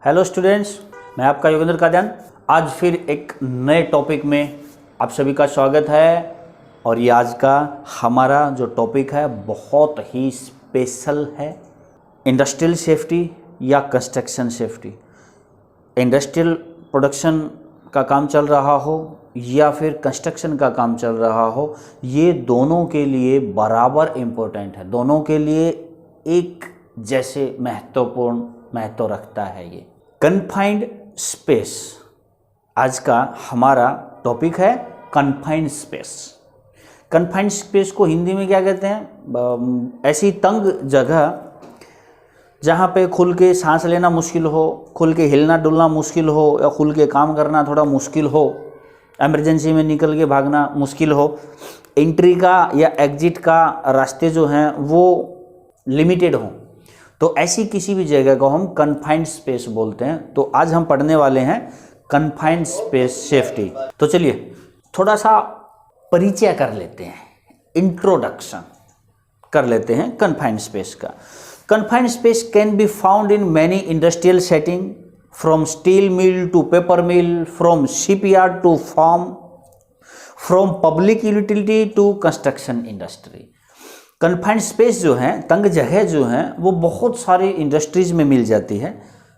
Hello students, मैं आपका योगेंद्र कादियान। आज फिर एक नए टॉपिक में आप सभी का स्वागत है। और ये आज का हमारा जो टॉपिक है बहुत ही स्पेशल है। इंडस्ट्रियल सेफ्टी या कंस्ट्रक्शन सेफ्टी। इंडस्ट्रियल प्रोडक्शन का काम चल रहा हो या फिर कंस्ट्रक्शन का काम चल रहा हो, ये दोनों के लिए बराबर इम्पोर्टेंट है, दोनों के लिए एक जैसे महत्वपूर्ण महत्व रखता है। ये कन्फाइंड स्पेस आज का हमारा टॉपिक है। कन्फाइंड स्पेस, कन्फाइंड स्पेस को हिंदी में क्या कहते हैं? ऐसी तंग जगह जहाँ पे खुल के सांस लेना मुश्किल हो, खुल के हिलना डुलना मुश्किल हो, या खुल के काम करना थोड़ा मुश्किल हो, इमरजेंसी में निकल के भागना मुश्किल हो, एंट्री का या एग्जिट का रास्ते जो हैं वो लिमिटेड हों, तो ऐसी किसी भी जगह को हम कन्फाइंड स्पेस बोलते हैं। तो आज हम पढ़ने वाले हैं कन्फाइंड स्पेस सेफ्टी। तो चलिए थोड़ा सा परिचय कर लेते हैं, इंट्रोडक्शन कर लेते हैं कन्फाइंड स्पेस का। Confined space can be found in many industrial setting, from steel mill to paper mill, from shipyard to farm, from public utility to construction industry. Confined space जो है, तंग जगह जो हैं, वो बहुत सारी इंडस्ट्रीज में मिल जाती है।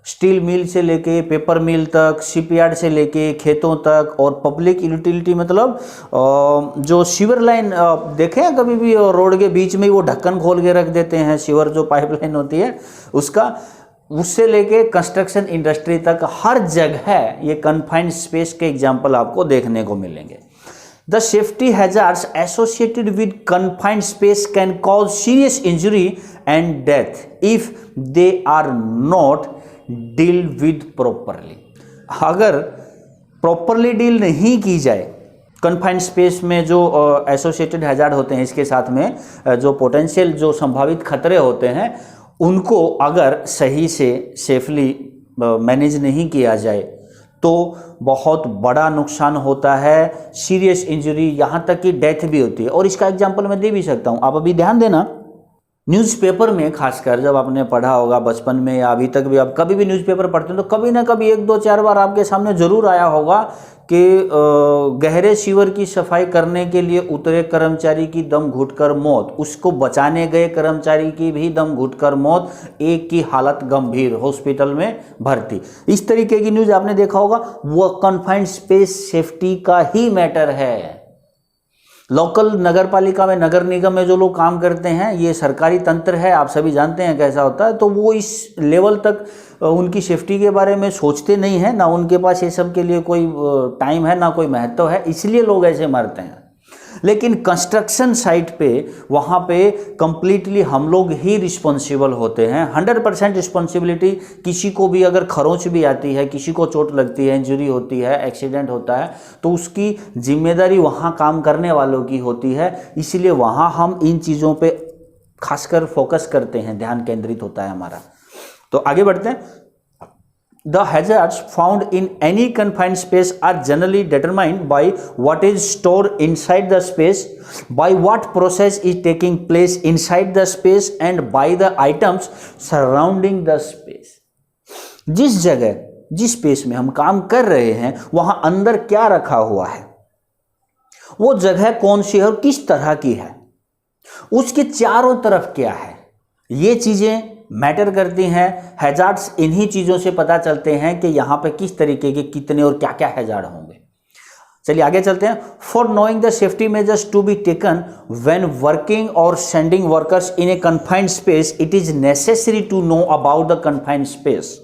स्टील मिल से लेके पेपर मिल तक, शिपयार्ड से लेके खेतों तक, और पब्लिक यूटिलिटी मतलब जो सीवर लाइन देखे हैं कभी भी, रोड के बीच में वो ढक्कन खोल के रख देते हैं, सीवर जो पाइपलाइन होती है उसका, उससे लेके कंस्ट्रक्शन इंडस्ट्री तक हर जगह ये कन्फाइंड स्पेस के एग्जाम्पल आपको देखने को मिलेंगे। The safety hazards associated with confined space can cause serious injury and death if they are not dealt with properly। अगर प्रॉपरली डील नहीं की जाए, कन्फाइंड स्पेस में जो एसोसिएटेड हैजार्ड होते हैं, इसके साथ में जो पोटेंशियल जो संभावित खतरे होते हैं, उनको अगर सही से सेफली मैनेज नहीं किया जाए तो बहुत बड़ा नुकसान होता है, सीरियस इंजरी, यहाँ तक कि डेथ भी होती है। और इसका एग्जांपल मैं दे भी सकता हूँ। आप अभी ध्यान देना, न्यूज़पेपर में खासकर जब आपने पढ़ा होगा बचपन में या अभी तक भी, आप कभी भी न्यूज़पेपर पढ़ते हैं तो कभी ना कभी 1-2-4 बार आपके सामने ज़रूर आया होगा कि गहरे सीवर की सफाई करने के लिए उतरे कर्मचारी की दम घुटकर मौत, उसको बचाने गए कर्मचारी की भी दम घुटकर मौत, एक की हालत गंभीर, हॉस्पिटल में भर्ती। इस तरीके की न्यूज़ आपने देखा होगा। वो कन्फाइंड स्पेस सेफ्टी का ही मैटर है। लोकल नगर पालिका में, नगर निगम में जो लोग काम करते हैं, ये सरकारी तंत्र है, आप सभी जानते हैं कैसा होता है। तो वो इस लेवल तक उनकी सेफ्टी के बारे में सोचते नहीं हैं, ना उनके पास ये सब के लिए कोई टाइम है, ना कोई महत्व है, इसलिए लोग ऐसे मरते हैं। लेकिन कंस्ट्रक्शन साइट पे, वहाँ पे कंप्लीटली हम लोग ही रिस्पॉन्सिबल होते हैं। 100% रिस्पॉन्सिबिलिटी। किसी को भी अगर खरोंच भी आती है, किसी को चोट लगती है, इंजरी होती है, एक्सीडेंट होता है, तो उसकी जिम्मेदारी वहाँ काम करने वालों की होती है। इसलिए वहाँ हम इन चीज़ों पे खासकर फोकस करते हैं, ध्यान केंद्रित होता है हमारा। तो आगे बढ़ते हैं। The hazards found in any confined space are generally determined by what is stored inside the space, by what process is taking place inside the space, and by the items surrounding the space। जिस जगह, जिस space में हम काम कर रहे हैं, वहां अंदर क्या रखा हुआ है, वो जगह कौन सी है और किस तरह की है, उसके चारों तरफ क्या है, ये चीजें मैटर करती हैं। हैजार्ड्स इन्हीं चीज़ों से पता चलते हैं कि यहाँ पे किस तरीके के कितने और क्या क्या हैजार्ड होंगे। चलिए आगे चलते हैं। For knowing the safety measures to be taken when working और sending workers in a confined space, it is necessary to know about the confined space,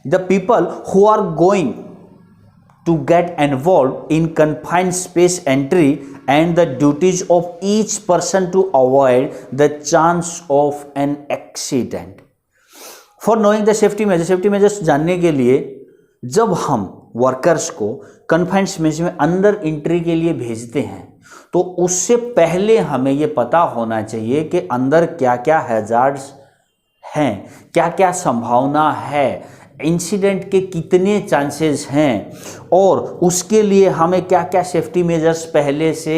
the people who are going to get involved in confined space entry, and the duties of each person to avoid the chance of an accident। For knowing the safety measures जानने के लिए, जब हम workers को confined space में अंदर entry के लिए भेजते हैं, तो उससे पहले हमें ये पता होना चाहिए कि अंदर क्या क्या हैजार्ड्स हैं, क्या क्या संभावना है, इंसिडेंट के कितने चांसेस हैं, और उसके लिए हमें क्या क्या सेफ्टी मेजर्स पहले से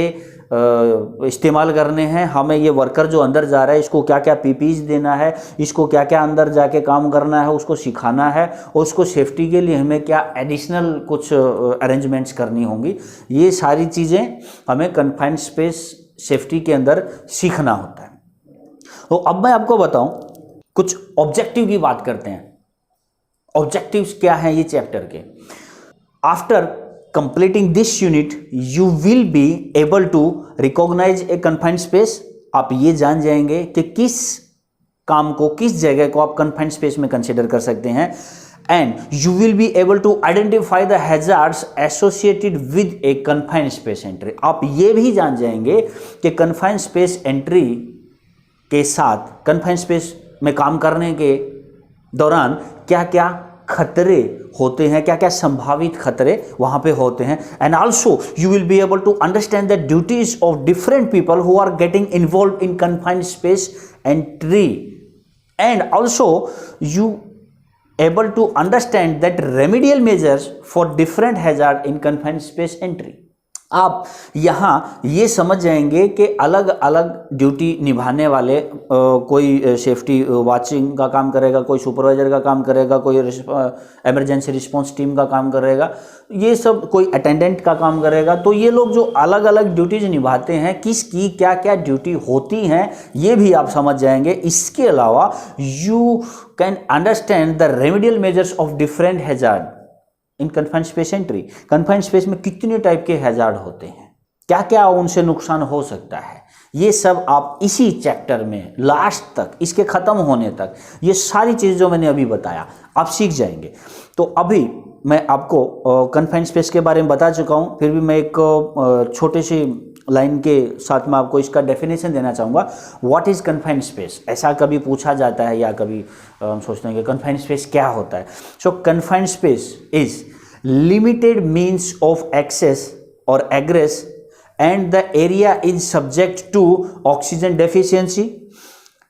इस्तेमाल करने हैं, हमें ये वर्कर जो अंदर जा रहा है इसको क्या क्या पीपीज देना है, इसको क्या क्या अंदर जाके काम करना है, उसको सिखाना है, और उसको सेफ्टी के लिए हमें क्या एडिशनल कुछ अरेंजमेंट्स करनी होंगी। ये सारी चीज़ें हमें कन्फाइंड स्पेस सेफ्टी के अंदर सीखना होता है। तो अब मैं आपको बताऊं, कुछ ऑब्जेक्टिव की बात करते हैं। ऑब्जेक्टिव्स क्या हैं ये चैप्टर के। After completing this unit you will be able to recognise a confined space. आप ये जान जाएंगे कि किस काम को, किस जगह को आप कन्फाइंड स्पेस में कंसिडर कर सकते हैं। And you will be able to identify the hazards associated with a confined space entry. आप ये भी जान जाएंगे कि कन्फाइंड स्पेस एंट्री के साथ, कन्फाइंड स्पेस में काम करने के दौरान क्या क्या खतरे होते हैं, क्या क्या संभावित खतरे वहां पे होते हैं। And also you will be able to understand the duties of different people who are getting involve in confined space entry. And also you able to understand that remedial measures for different hazard in confined space entry। आप यहाँ ये समझ जाएंगे कि अलग अलग duty निभाने वाले कोई सेफ्टी वाचिंग का काम करेगा, कोई सुपरवाइजर का काम करेगा, कोई इमरजेंसी रिस्पांस टीम का काम करेगा, ये सब कोई अटेंडेंट का काम करेगा। तो ये लोग जो अलग अलग ड्यूटीज निभाते हैं, किसकी क्या क्या ड्यूटी होती हैं, ये भी आप समझ जाएंगे। इसके अलावा you can understand the remedial measures of different hazard in confined space entry. Confined space में कितने टाइप के हैजार्ड होते हैं, क्या क्या उनसे नुकसान हो सकता है, ये सब आप इसी चैप्टर में लास्ट तक, इसके ख़त्म होने तक, ये सारी चीज़ जो मैंने अभी बताया आप सीख जाएंगे। तो अभी मैं आपको कन्फाइंड स्पेस के बारे में बता चुका हूँ, फिर भी मैं एक छोटी सी लाइन के साथ में आपको इसका डेफिनेशन देना चाहूँगा। व्हाट इज़ कन्फाइंड स्पेस, ऐसा कभी पूछा जाता है या कभी हम सोचते हैं कि कन्फाइंड स्पेस क्या होता है। So confined space is limited means of access और egress and the area is subject to oxygen deficiency,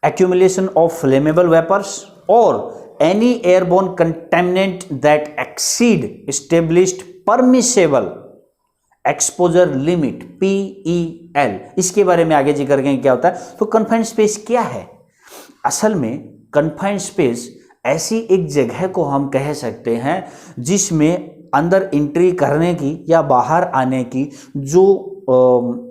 accumulation of flammable vapors or any airborne contaminant that exceed established permissible exposure limit PEL। इसके बारे में आगे जिक्र करेंगे क्या होता है। तो confined space क्या है? असल में confined space ऐसी एक जगह को हम कह सकते हैं जिसमें अंदर एंट्री करने की या बाहर आने की जो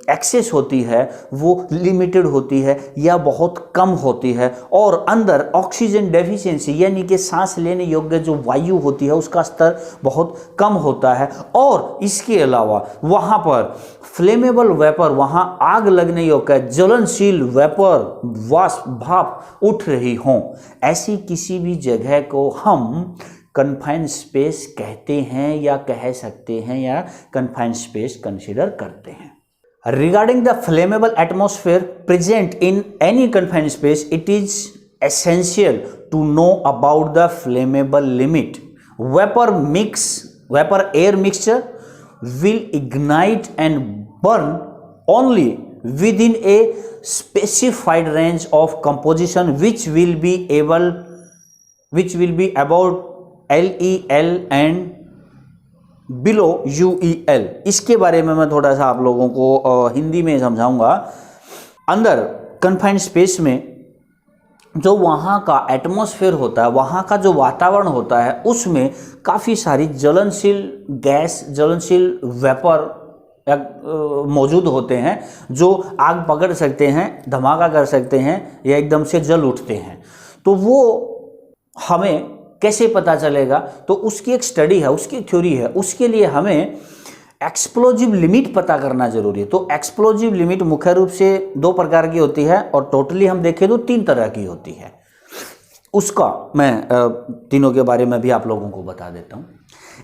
एक्सेस होती है वो लिमिटेड होती है या बहुत कम होती है, और अंदर ऑक्सीजन डेफिशिएंसी यानी कि सांस लेने योग्य जो वायु होती है उसका स्तर बहुत कम होता है। और इसके अलावा वहाँ पर फ्लेमेबल वेपर, वहाँ आग लगने योग्य ज्वलनशील वेपर, वाष्प, भाप उठ रही हों, ऐसी किसी भी जगह को हम कन्फाइंड स्पेस कहते हैं या कह सकते हैं या कन्फाइंड स्पेस कंसीडर करते हैं। Regarding the flammable atmosphere present in any confined space, it is essential to know about the flammable limit. Vapour air mixture will ignite and burn only within a specified range of composition which will be about LEL and below UEL। इसके बारे में मैं थोड़ा सा आप लोगों को हिंदी में समझाऊंगा। अंदर कन्फाइंड स्पेस में जो वहाँ का एटमॉस्फेयर होता है, वहाँ का जो वातावरण होता है, उसमें काफ़ी सारी ज्वलनशील गैस, ज्वलनशील वेपर मौजूद होते हैं जो आग पकड़ सकते हैं, धमाका कर सकते हैं या एकदम से जल उठते हैं। तो वो हमें कैसे पता चलेगा? तो उसकी एक स्टडी है, उसकी थ्योरी है। उसके लिए हमें एक्सप्लोजिव लिमिट पता करना जरूरी है। तो एक्सप्लोजिव लिमिट मुख्य रूप से 2 प्रकार की होती है और टोटली हम देखें तो 3 तरह की होती है। उसका मैं तीनों के बारे में भी आप लोगों को बता देता हूँ।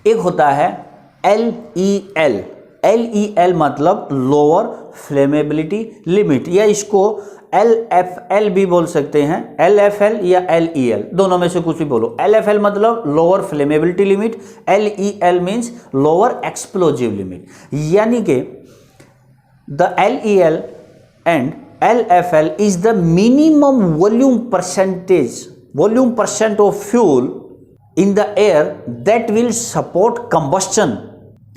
एक होता है LEL। LEL मतलब लोअर फ्लेमेबिलिटी लिमिट, या इसको LFL भी बोल सकते हैं। LFL या LEL दोनों में से कुछ भी बोलो। LFL मतलब lower flammability limit, LEL means lower explosive limit. यानी कि the LEL and LFL is the minimum volume percent of fuel in the air that will support combustion.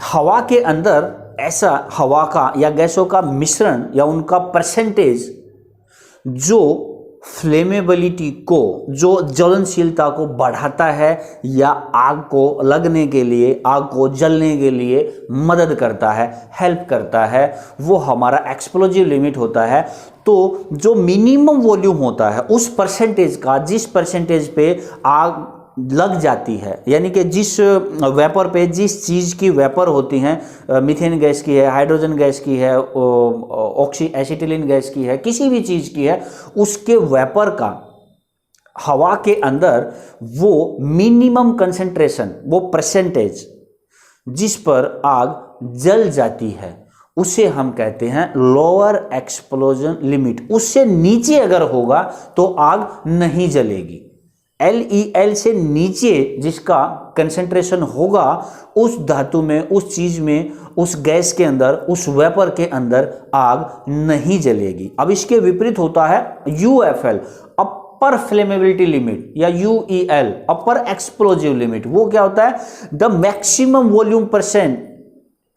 हवा के अंदर ऐसा हवा का या गैसों का मिश्रण या उनका परसेंटेज जो फ्लेमेबिलिटी को, जो ज्वलनशीलता को बढ़ाता है या आग को लगने के लिए, आग को जलने के लिए मदद करता है, हेल्प करता है, वो हमारा एक्सप्लोजिव लिमिट होता है। तो जो मिनिमम वॉल्यूम होता है उस परसेंटेज का, जिस परसेंटेज पे आग लग जाती है, यानी कि जिस वेपर पे, जिस चीज़ की वेपर होती हैं, मीथेन गैस की है, हाइड्रोजन गैस की है, एसिटिलीन गैस की है, किसी भी चीज़ की है, उसके वेपर का हवा के अंदर वो मिनिमम कंसंट्रेशन, वो परसेंटेज जिस पर आग जल जाती है उसे हम कहते हैं लोअर एक्सप्लोजन लिमिट। उससे नीचे अगर होगा तो आग नहीं जलेगी। LEL से नीचे जिसका कंसंट्रेशन होगा उस धातु में, उस चीज में, उस गैस के अंदर, उस वेपर के अंदर आग नहीं जलेगी। अब इसके विपरीत होता है UFL, अपर फ्लेमेबिलिटी लिमिट, या UEL, अपर एक्सप्लोजिव लिमिट। वो क्या होता है? The maximum volume percent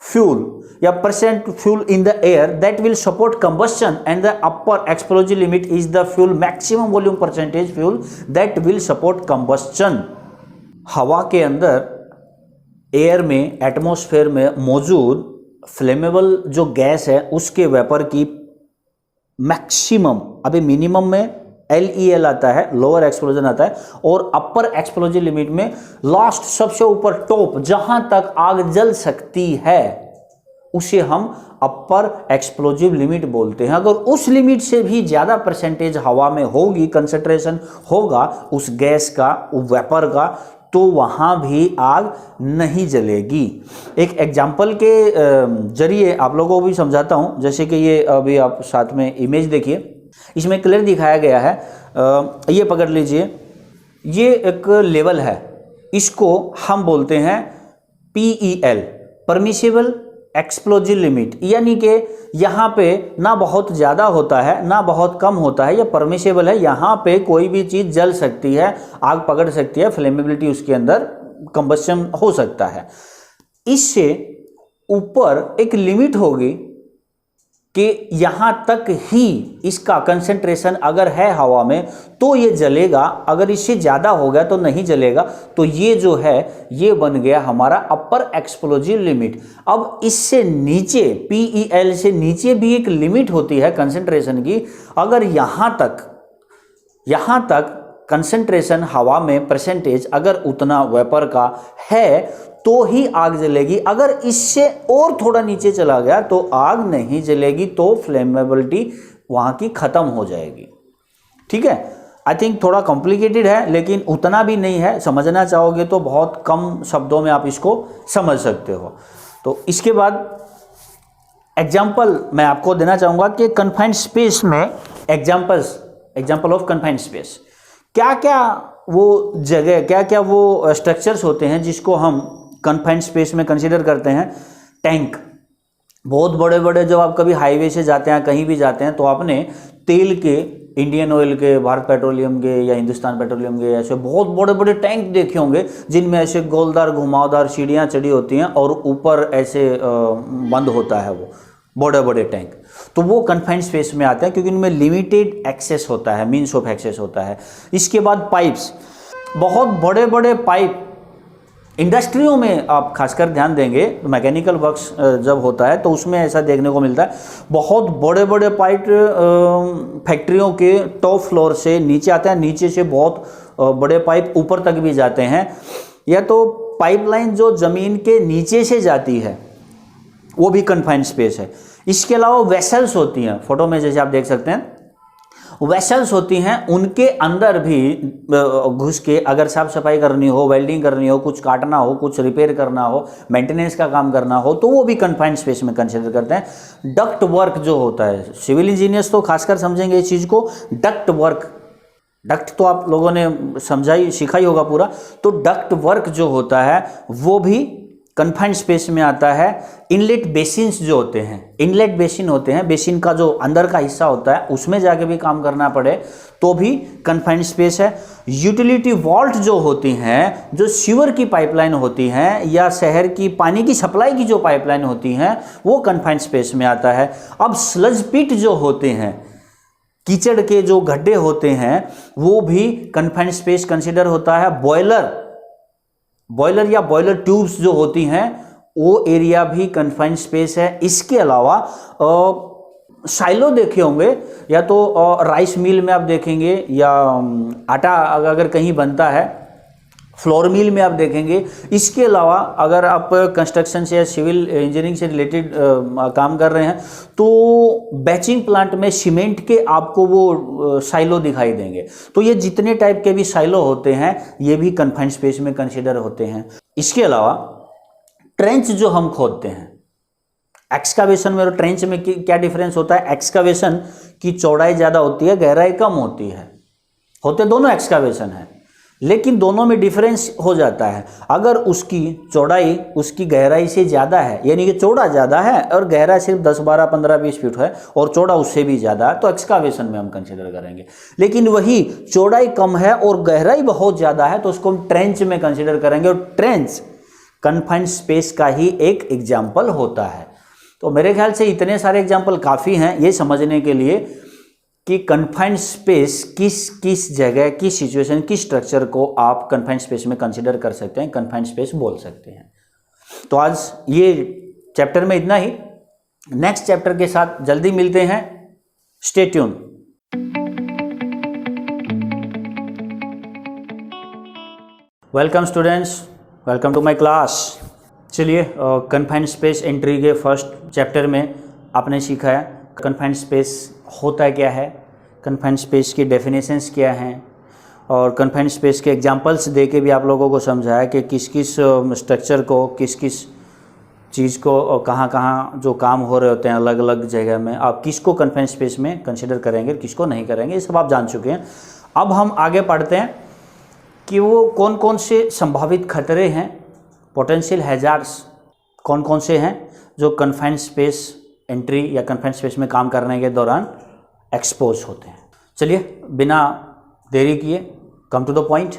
fuel या percent fuel in the air that will support combustion and the upper explosive limit is the fuel maximum volume percentage fuel that will support combustion. हवा के अंदर, air में, atmosphere में मौजूद flammable जो gas है उसके वेपर की मैक्सिमम, अभी मिनिमम में LEL आता है, लोअर एक्सप्लोजन आता है, और अपर एक्सप्लोजिव लिमिट में लास्ट, सबसे ऊपर, टॉप, जहां तक आग जल सकती है उसे हम अपर एक्सप्लोजिव लिमिट बोलते हैं। अगर उस लिमिट से भी ज़्यादा परसेंटेज हवा में होगी, कंसंट्रेशन होगा उस गैस का, वेपर का, तो वहाँ भी आग नहीं जलेगी। एक एग्जाम्पल के जरिए आप लोगों को भी समझाता हूँ। जैसे कि ये अभी आप साथ में इमेज देखिए, इसमें क्लियर दिखाया गया है। ये पकड़ लीजिए, ये एक लेवल है, इसको हम बोलते हैं PEL, परमिसिबल एक्सप्लोजिव लिमिट, यानी कि यहाँ पे ना बहुत ज़्यादा होता है ना बहुत कम होता है, ये परमिसिबल है। यहाँ पे कोई भी चीज़ जल सकती है, आग पकड़ सकती है, फ्लेमेबिलिटी उसके अंदर, कंबस्शन हो सकता है। इससे ऊपर एक लिमिट होगी कि यहाँ तक ही इसका कंसंट्रेशन अगर है हवा में तो ये जलेगा, अगर इससे ज़्यादा हो गया तो नहीं जलेगा। तो ये जो है ये बन गया हमारा अपर एक्सप्लोजिव लिमिट। अब इससे नीचे, PEL से नीचे भी एक लिमिट होती है कंसंट्रेशन की। अगर यहाँ तक कंसंट्रेशन हवा में, परसेंटेज अगर उतना वेपर का है तो ही आग जलेगी। अगर इससे और थोड़ा नीचे चला गया तो आग नहीं जलेगी, तो फ्लेमेबिलिटी वहाँ की ख़त्म हो जाएगी। ठीक है, आई थिंक थोड़ा कॉम्प्लिकेटेड है, लेकिन उतना भी नहीं है। समझना चाहोगे तो बहुत कम शब्दों में आप इसको समझ सकते हो। तो इसके बाद एग्जाम्पल मैं आपको देना चाहूँगा कि कन्फाइंड स्पेस में एग्जाम्पल ऑफ कन्फाइंड स्पेस, क्या क्या वो जगह, क्या क्या वो स्ट्रक्चर्स होते हैं जिसको हम कन्फाइंड स्पेस में कंसीडर करते हैं। टैंक, बहुत बड़े बड़े, जब आप कभी हाईवे से जाते हैं, कहीं भी जाते हैं, तो आपने तेल के, इंडियन ऑयल के, भारत पेट्रोलियम के या हिंदुस्तान पेट्रोलियम के ऐसे बहुत बड़े बड़े टैंक देखे होंगे जिनमें ऐसे गोलदार घुमावदार सीढ़ियाँ चढ़ी होती हैं और ऊपर ऐसे बंद होता है वो बड़े बड़े टैंक। तो वो कन्फाइंड स्पेस में आते हैं क्योंकि इनमें लिमिटेड एक्सेस होता है, मीन्स ऑफ एक्सेस होता है। इसके बाद पाइप्स, बहुत बड़े बड़े पाइप इंडस्ट्रियों में आप खासकर ध्यान देंगे, मैकेनिकल वर्क्स जब होता है तो उसमें ऐसा देखने को मिलता है। बहुत बड़े बड़े पाइप फैक्ट्रियों के टॉप फ्लोर से नीचे आते हैं, नीचे से बहुत बड़े पाइप ऊपर तक भी जाते हैं। या तो पाइपलाइन जो ज़मीन के नीचे से जाती है वो भी कन्फाइंड स्पेस है। इसके अलावा वेसल्स होती हैं, फोटो में जैसे आप देख सकते हैं वेसल्स होती हैं, उनके अंदर भी घुस के अगर साफ सफाई करनी हो, वेल्डिंग करनी हो, कुछ काटना हो, कुछ रिपेयर करना हो, मेंटेनेंस का काम करना हो, तो वो भी कन्फाइंड स्पेस में कंसिडर करते हैं। डक्ट वर्क जो होता है, सिविल इंजीनियर्स तो खासकर समझेंगे इस चीज़ को। डक्ट वर्क, डक्ट तो आप लोगों ने समझा ही, सीखा ही होगा पूरा। तो डक्ट वर्क जो होता है वो भी कन्फाइंड स्पेस में आता है इनलेट बेसिन्स जो होते हैं, इनलेट बेसिन होते हैं, बेसिन का जो अंदर का हिस्सा होता है उसमें जाके भी काम करना पड़े तो भी कन्फाइंड स्पेस है। यूटिलिटी वॉल्ट जो होती हैं, जो सीवर की पाइपलाइन होती हैं या शहर की पानी की सप्लाई की जो पाइपलाइन होती हैं, वो कन्फाइंड स्पेस में आता है। अब स्लज पिट जो होते हैं, कीचड़ के जो गड्ढे होते हैं, वो भी कन्फाइंड स्पेस कंसिडर होता है। बॉयलर या बॉयलर ट्यूब्स जो होती हैं वो एरिया भी कन्फाइंड स्पेस है। इसके अलावा साइलो देखे होंगे या तो राइस मिल में आप देखेंगे या आटा अगर कहीं बनता है, फ्लोर मिल में आप देखेंगे। इसके अलावा अगर आप कंस्ट्रक्शन से या सिविल इंजीनियरिंग से रिलेटेड काम कर रहे हैं तो बैचिंग प्लांट में सीमेंट के आपको वो साइलो दिखाई देंगे। तो ये जितने टाइप के भी साइलो होते हैं ये भी कन्फाइंड स्पेस में कंसिडर होते हैं। इसके अलावा ट्रेंच जो हम खोदते हैं, एक्सकावेशन में और ट्रेंच में क्या डिफरेंस होता है? एक्सकावेशन की चौड़ाई ज़्यादा होती है, गहराई कम होती है। होते दोनों एक्सकावेशन है लेकिन दोनों में डिफरेंस हो जाता है। अगर उसकी चौड़ाई उसकी गहराई से ज़्यादा है, यानी कि चौड़ा ज़्यादा है और गहरा सिर्फ 10, 12, 15, 20 फीट है और चौड़ा उससे भी ज़्यादा है तो एक्सकावेशन में हम कंसिडर करेंगे। लेकिन वही चौड़ाई कम है और गहराई बहुत ज़्यादा है तो उसको हम ट्रेंच में कंसिडर करेंगे और ट्रेंच कन्फाइंड स्पेस का ही एक एग्जाम्पल होता है। तो मेरे ख्याल से इतने सारे एग्जाम्पल काफ़ी हैं ये समझने के लिए कि कन्फाइंड स्पेस किस जगह, किस सिचुएशन, किस स्ट्रक्चर को आप कन्फाइंड स्पेस में कंसिडर कर सकते हैं, कन्फाइंड स्पेस बोल सकते हैं। तो आज ये चैप्टर में इतना ही। नेक्स्ट चैप्टर के साथ जल्दी मिलते हैं। Stay tune. Welcome students, welcome to my class. चलिए कन्फाइंड स्पेस एंट्री के फर्स्ट चैप्टर में आपने सीखा है कन्फाइंड स्पेस होता क्या है, कन्फाइंड स्पेस की डेफिनेशंस क्या हैं और कन्फाइंड स्पेस के एग्जांपल्स दे के भी आप लोगों को समझाया कि किस किस स्ट्रक्चर को, किस किस चीज़ को, कहाँ कहाँ जो काम हो रहे होते हैं अलग अलग जगह में, आप किसको कन्फाइंड स्पेस में कंसिडर करेंगे, किसको नहीं करेंगे, ये सब आप जान चुके हैं। अब हम आगे पढ़ते हैं कि वो कौन कौन से संभावित खतरे हैं, पोटेंशियल हैजार्ड्स कौन कौन से हैं जो कन्फाइंड स्पेस एंट्री या कन्फाइंड स्पेस में काम करने के दौरान एक्सपोज होते हैं। चलिए बिना देरी किए कम टू द पॉइंट।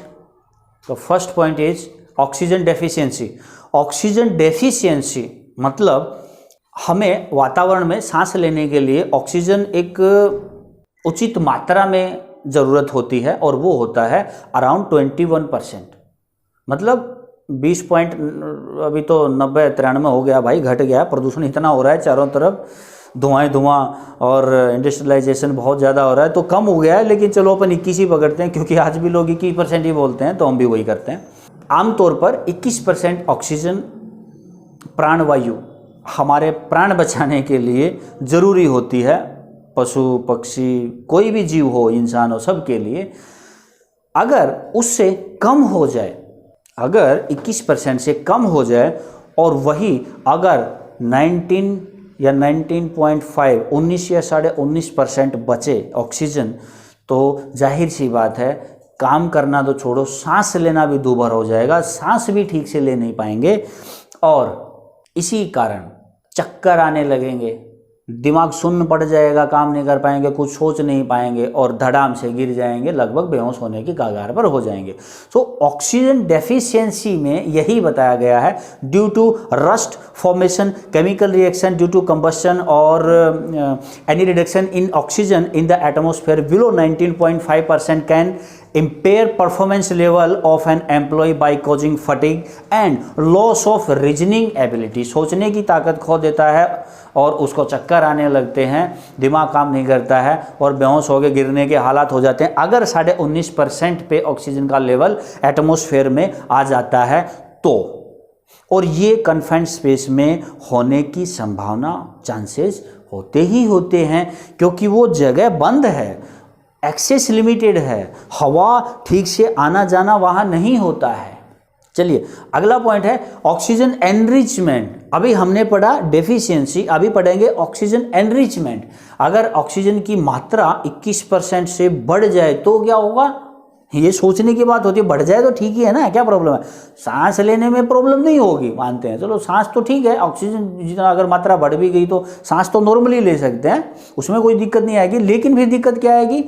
तो first point is oxygen deficiency. Oxygen deficiency मतलब हमें वातावरण में सांस लेने के लिए ऑक्सीजन एक उचित मात्रा में ज़रूरत होती है और वो होता है अराउंड 21%। मतलब 20 पॉइंट, अभी तो 90, 93 हो गया भाई, घट गया। प्रदूषण इतना हो रहा है चारों तरफ, धुआं और इंडस्ट्रियलाइजेशन बहुत ज़्यादा हो रहा है तो कम हो गया है। लेकिन चलो अपन 21 ही पकड़ते हैं क्योंकि आज भी लोग 21% ही बोलते हैं तो हम भी वही करते हैं। आमतौर पर 21% ऑक्सीजन प्राणवायु हमारे प्राण बचाने के लिए ज़रूरी होती है। पशु पक्षी कोई भी जीव हो, इंसान हो, सब के लिए। अगर उससे कम हो जाए, अगर 21% से कम हो जाए और वही अगर 19 या 19.5, 19 या 19.5% बचे ऑक्सीजन तो जाहिर सी बात है काम करना तो छोड़ो, सांस लेना भी दूभर हो जाएगा, सांस भी ठीक से ले नहीं पाएंगे और इसी कारण चक्कर आने लगेंगे, दिमाग शून्य पड़ जाएगा, काम नहीं कर पाएंगे, कुछ सोच नहीं पाएंगे और धड़ाम से गिर जाएंगे, लगभग बेहोश होने की कगार पर हो जाएंगे। सो ऑक्सीजन डेफिशिएंसी में यही बताया गया है, due to rust formation, chemical reaction due to combustion और any reduction in oxygen in the atmosphere below 19.5% can impair performance level of an employee by causing fatigue and loss of reasoning ability। सोचने की ताकत खो देता है और उसको चक्कर आने लगते हैं, दिमाग काम नहीं करता है और बेहोश होकर गिरने के हालात हो जाते हैं अगर 19.5% पे ऑक्सीजन का लेवल एटमॉस्फेयर में आ जाता है तो। और ये कन्फाइंड स्पेस में होने की संभावना, चांसेस होते ही होते हैं क्योंकि वो जगह बंद है, एक्सेस लिमिटेड है, हवा ठीक से आना जाना वहाँ नहीं होता है। चलिए अगला पॉइंट है ऑक्सीजन एनरिचमेंट। अभी हमने पढ़ा डेफिशिएंसी, अभी पढ़ेंगे ऑक्सीजन एनरिचमेंट। अगर ऑक्सीजन की मात्रा 21% से बढ़ जाए तो क्या होगा? ये सोचने की बात होती है, बढ़ जाए तो ठीक ही है ना, क्या प्रॉब्लम है। सांस लेने में प्रॉब्लम नहीं होगी, मानते हैं, चलो सांस तो ठीक है, ऑक्सीजन जितना अगर मात्रा बढ़ भी गई तो सांस तो नॉर्मली ले सकते हैं, उसमें कोई दिक्कत नहीं आएगी। लेकिन फिर दिक्कत क्या आएगी,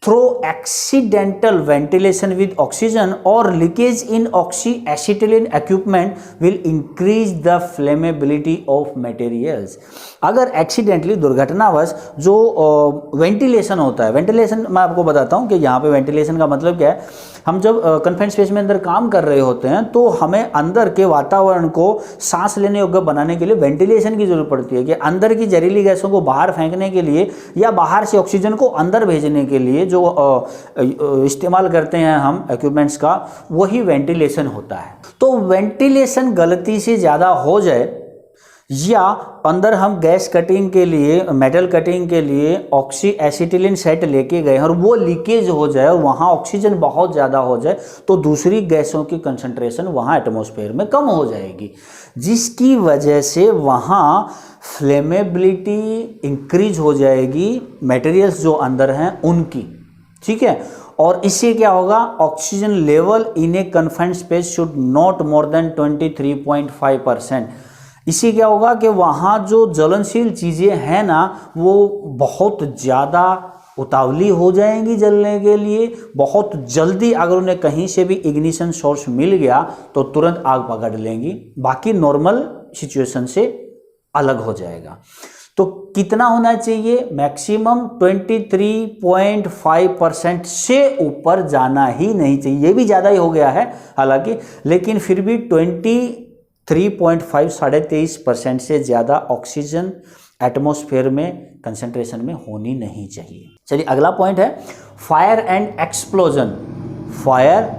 through accidental ventilation with oxygen और leakage in oxy acetylene equipment will increase the flammability of materials. अगर एक्सीडेंटली दुर्घटनावश जो वेंटिलेशन होता है, वेंटिलेशन मैं आपको बताता हूँ कि यहाँ पे वेंटिलेशन का मतलब क्या है। हम जब कन्फाइंड स्पेस में अंदर काम कर रहे होते हैं तो हमें अंदर के वातावरण को सांस लेने योग्य बनाने के लिए वेंटिलेशन की जरूरत पड़ती है, कि अंदर की जहरीली गैसों को बाहर फेंकने के लिए या बाहर से ऑक्सीजन को अंदर भेजने के लिए जो इस्तेमाल करते हैं हम इक्विपमेंट्स का, वही वेंटिलेशन होता है। तो वेंटिलेशन गलती से ज़्यादा हो जाए या अंदर हम गैस कटिंग के लिए, मेटल कटिंग के लिए ऑक्सी एसिटिलीन सेट लेके गए और वो लीकेज हो जाए और वहाँ ऑक्सीजन बहुत ज़्यादा हो जाए तो दूसरी गैसों की कंसंट्रेशन वहाँ एटमॉस्फेयर में कम हो जाएगी, जिसकी वजह से वहाँ फ्लेमेबिलिटी इंक्रीज हो जाएगी मटेरियल्स जो अंदर हैं उनकी, ठीक है। और इससे क्या होगा, oxygen level in a confined space should not more than 23.5%। इससे क्या होगा कि वहाँ जो ज्वलनशील चीज़ें हैं ना वो बहुत ज़्यादा उतावली हो जाएंगी जलने के लिए, बहुत जल्दी अगर उन्हें कहीं से भी इग्निशन सोर्स मिल गया तो तुरंत आग पकड़ लेंगी, बाकी नॉर्मल सिचुएशन से अलग हो जाएगा। तो कितना होना चाहिए, मैक्सिमम 23.5% से ऊपर जाना ही नहीं चाहिए। ये भी ज़्यादा ही हो गया है हालांकि, लेकिन फिर भी 23.5 23% से ज़्यादा ऑक्सीजन एटमॉस्फेयर में कंसंट्रेशन में होनी नहीं चाहिए। चलिए अगला पॉइंट है fire and explosion. Fire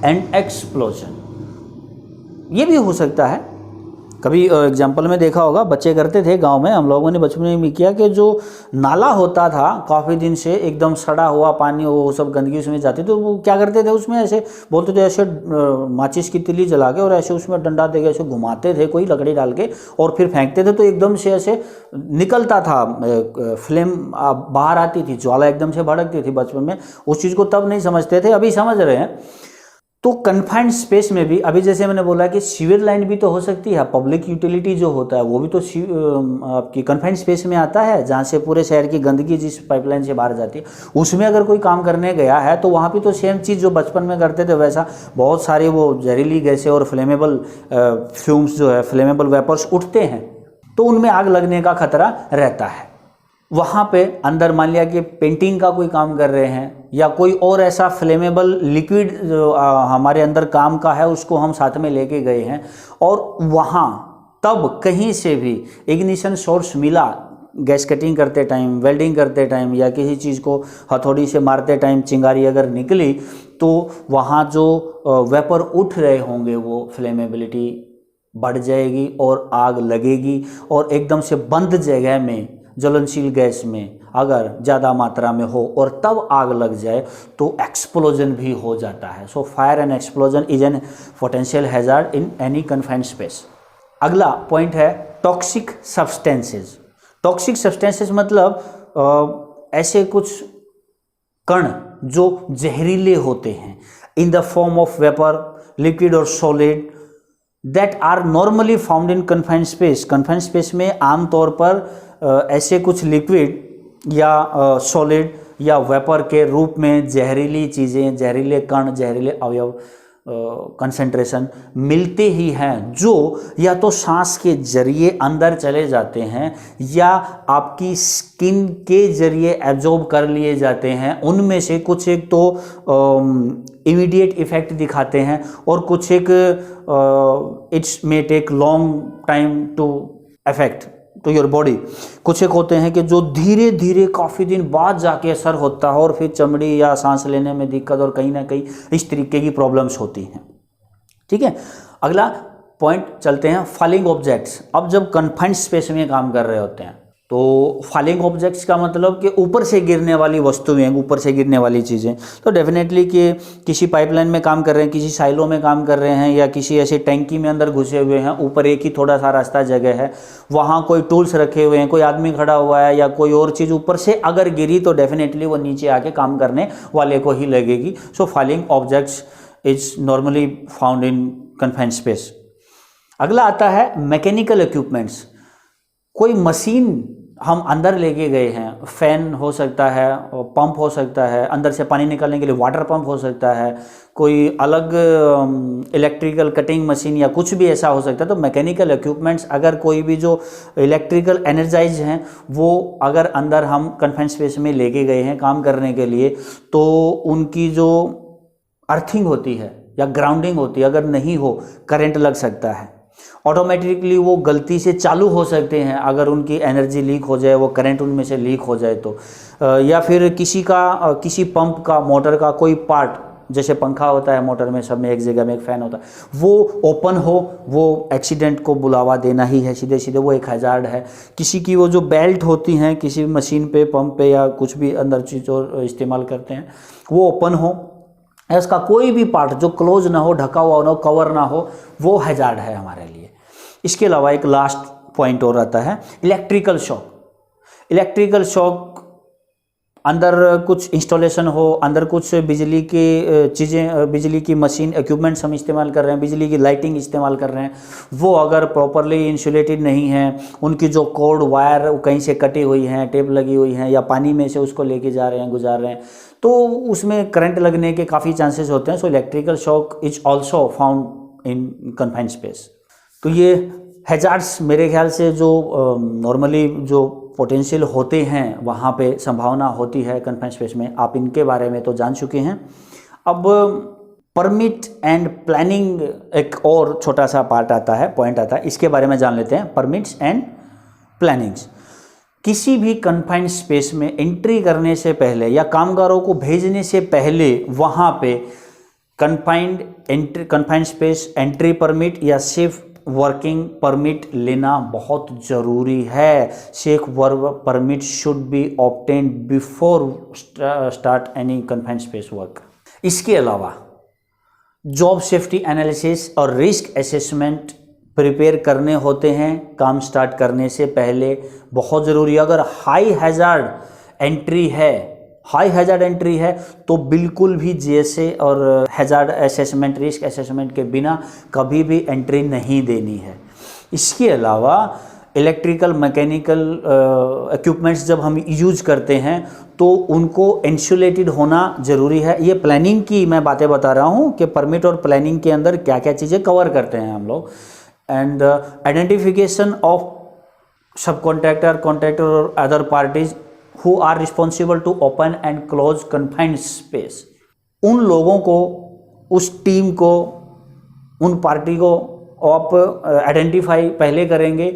and explosion ये भी हो सकता है, कभी एग्जाम्पल में देखा होगा, बच्चे करते थे गांव में, हम लोगों ने बचपन में भी किया कि जो नाला होता था काफ़ी दिन से एकदम सड़ा हुआ पानी, वो सब गंदगी उसमें जाती, तो वो क्या करते थे उसमें ऐसे बोलते थे, ऐसे माचिस की तिल्ली जला के और ऐसे उसमें डंडा दे के ऐसे घुमाते थे, कोई लकड़ी डाल के, और फिर फेंकते थे तो एकदम से ऐसे निकलता था, फ्लेम बाहर आती थी, ज्वाला एकदम से भड़कती थी। बचपन में उस चीज़ को तब नहीं समझते थे, अभी समझ रहे हैं। तो कन्फाइंड स्पेस में भी अभी जैसे मैंने बोला कि सीवर लाइन भी तो हो सकती है, पब्लिक यूटिलिटी जो होता है वो भी तो आपकी कन्फाइंड स्पेस में आता है, जहाँ से पूरे शहर की गंदगी जिस पाइपलाइन से बाहर जाती है, उसमें अगर कोई काम करने गया है तो वहाँ भी तो सेम चीज़ जो बचपन में करते थे वैसा बहुत सारी वो जहरीली गैसें और फ्लेमेबल फ्यूम्स जो है, फ्लेमेबल वेपर्स उठते हैं, तो उनमें आग लगने का खतरा रहता है। वहाँ पे अंदर मान लिया कि पेंटिंग का कोई काम कर रहे हैं या कोई और ऐसा फ्लेमेबल लिक्विड जो हमारे अंदर काम का है उसको हम साथ में लेके गए हैं, और वहाँ तब कहीं से भी इग्निशन सोर्स मिला, गैस कटिंग करते टाइम, वेल्डिंग करते टाइम या किसी चीज़ को हथौड़ी से मारते टाइम चिंगारी अगर निकली तो वहाँ जो वेपर उठ रहे होंगे वो फ्लेमेबिलिटी बढ़ जाएगी और आग लगेगी, और एकदम से बंद जगह में ज्वलनशील गैस में अगर ज़्यादा मात्रा में हो और तब आग लग जाए तो एक्सप्लोजन भी हो जाता है। So fire and explosion is an potential hazard in any confined space. अगला पॉइंट है टॉक्सिक सब्सटेंसेस। टॉक्सिक सब्सटेंसेस मतलब ऐसे कुछ कण जो जहरीले होते हैं, in the form of vapour, liquid और solid, that are normally found in confined space. Confined space में आमतौर पर ऐसे कुछ लिक्विड या सॉलिड या वेपर के रूप में जहरीली चीज़ें, जहरीले कण, जहरीले अवयव कंसंट्रेशन मिलते ही हैं, जो या तो सांस के जरिए अंदर चले जाते हैं या आपकी स्किन के जरिए एब्जॉर्ब कर लिए जाते हैं। उनमें से कुछ एक तो इमीडिएट इफेक्ट दिखाते हैं और कुछ एक it's may take long time to affect to your body. कुछ एक होते हैं कि जो धीरे धीरे काफ़ी दिन बाद जाके असर होता है और फिर चमड़ी या सांस लेने में दिक्कत और कहीं ना कहीं इस तरीके की प्रॉब्लम्स होती हैं। ठीक है, अगला पॉइंट चलते हैं फॉलिंग ऑब्जेक्ट्स। अब जब कन्फाइंड स्पेस में काम कर रहे होते हैं तो फॉलिंग ऑब्जेक्ट्स का मतलब कि ऊपर से गिरने वाली वस्तुएं, ऊपर से गिरने वाली चीज़ें। तो डेफिनेटली कि किसी पाइपलाइन में काम कर रहे हैं, किसी साइलो में काम कर रहे हैं, या किसी ऐसी टैंकी में अंदर घुसे हुए हैं, ऊपर एक ही थोड़ा सा रास्ता जगह है, वहाँ कोई टूल्स रखे हुए हैं, कोई आदमी खड़ा हुआ है या कोई और चीज़ ऊपर से अगर गिरी तो डेफिनेटली वो नीचे आके काम करने वाले को ही लगेगी। So falling objects is normally found in confined space. अगला आता है मैकेनिकल इक्विपमेंट्स। कोई मशीन हम अंदर लेके गए हैं, फैन हो सकता है, पंप हो सकता है, अंदर से पानी निकालने के लिए वाटर पंप हो सकता है, कोई अलग इलेक्ट्रिकल कटिंग मशीन या कुछ भी ऐसा हो सकता है। तो मैकेनिकल इक्विपमेंट्स अगर कोई भी जो इलेक्ट्रिकल एनर्जाइज हैं वो अगर अंदर हम कन्फाइंड स्पेस में लेके गए हैं काम करने के लिए, तो उनकी जो अर्थिंग होती है या ग्राउंडिंग होती है अगर नहीं हो, करंट लग सकता है, ऑटोमेटिकली वो गलती से चालू हो सकते हैं अगर उनकी एनर्जी लीक हो जाए, वो करंट उनमें से लीक हो जाए तो, या फिर किसी पंप का, मोटर का कोई पार्ट, जैसे पंखा होता है मोटर में, सब में एक जगह में एक फ़ैन होता है, वो ओपन हो, वो एक्सीडेंट को बुलावा देना ही है सीधे सीधे, वो एक हज़ार्ड है। किसी की वो जो बेल्ट होती हैं किसी मशीन पे, पंप पे या कुछ भी अंदर चीज़ और इस्तेमाल करते हैं, वो ओपन हो, इसका कोई भी पार्ट जो क्लोज ना हो, ढका हुआ ना हो, कवर ना हो, वो हज़ार्ड है हमारे लिए। इसके अलावा एक लास्ट पॉइंट और आता है इलेक्ट्रिकल शॉक। इलेक्ट्रिकल शॉक अंदर कुछ इंस्टॉलेशन हो, अंदर कुछ बिजली की चीज़ें, बिजली की मशीन इक्विपमेंट्स हम इस्तेमाल कर रहे हैं, बिजली की लाइटिंग इस्तेमाल कर रहे हैं, वो अगर प्रॉपरली इंसुलेटेड नहीं है, उनकी जो कॉर्ड वायर कहीं से कटी हुई हैं, टेप लगी हुई हैं, या पानी में से उसको लेके जा रहे हैं, गुजार रहे हैं, तो उसमें करंट लगने के काफ़ी चांसेस होते हैं। So electrical shock is also found in confined space. तो ये हैजार्ड्स मेरे ख्याल से जो नॉर्मली जो पोटेंशियल होते हैं वहाँ पे संभावना होती है कन्फाइंड स्पेस में, आप इनके बारे में तो जान चुके हैं। अब परमिट एंड प्लानिंग एक और छोटा सा पार्ट आता है, पॉइंट आता है, इसके बारे में जान लेते हैं। Permits and plannings. किसी भी कन्फाइंड स्पेस में एंट्री करने से पहले या कामगारों को भेजने से पहले वहाँ पे कन्फाइंड स्पेस एंट्री परमिट या सेफ वर्किंग परमिट लेना बहुत ज़रूरी है। Safe work permit should be obtained before start any confined space work. इसके अलावा जॉब सेफ्टी एनालिसिस और रिस्क असेसमेंट प्रिपेयर करने होते हैं काम स्टार्ट करने से पहले, बहुत ज़रूरी। अगर हाई हैज़ार्ड एंट्री है तो बिल्कुल भी जीएसए और हैज़ार्ड असेसमेंट, रिस्क असेसमेंट के बिना कभी भी एंट्री नहीं देनी है। इसके अलावा इलेक्ट्रिकल मैकेनिकल इक्विपमेंट्स जब हम यूज करते हैं तो उनको इंसुलेटेड होना ज़रूरी है। ये प्लानिंग की मैं बातें बता रहा हूँ कि परमिट और प्लानिंग के अंदर क्या क्या चीज़ें कवर करते हैं हम लोग। एंड आइडेंटिफिकेशन ऑफ सब कॉन्ट्रैक्टर और other parties who are responsible to open and close confined space। उन लोगों को, उस टीम को, उन पार्टी को आप आइडेंटिफाई पहले करेंगे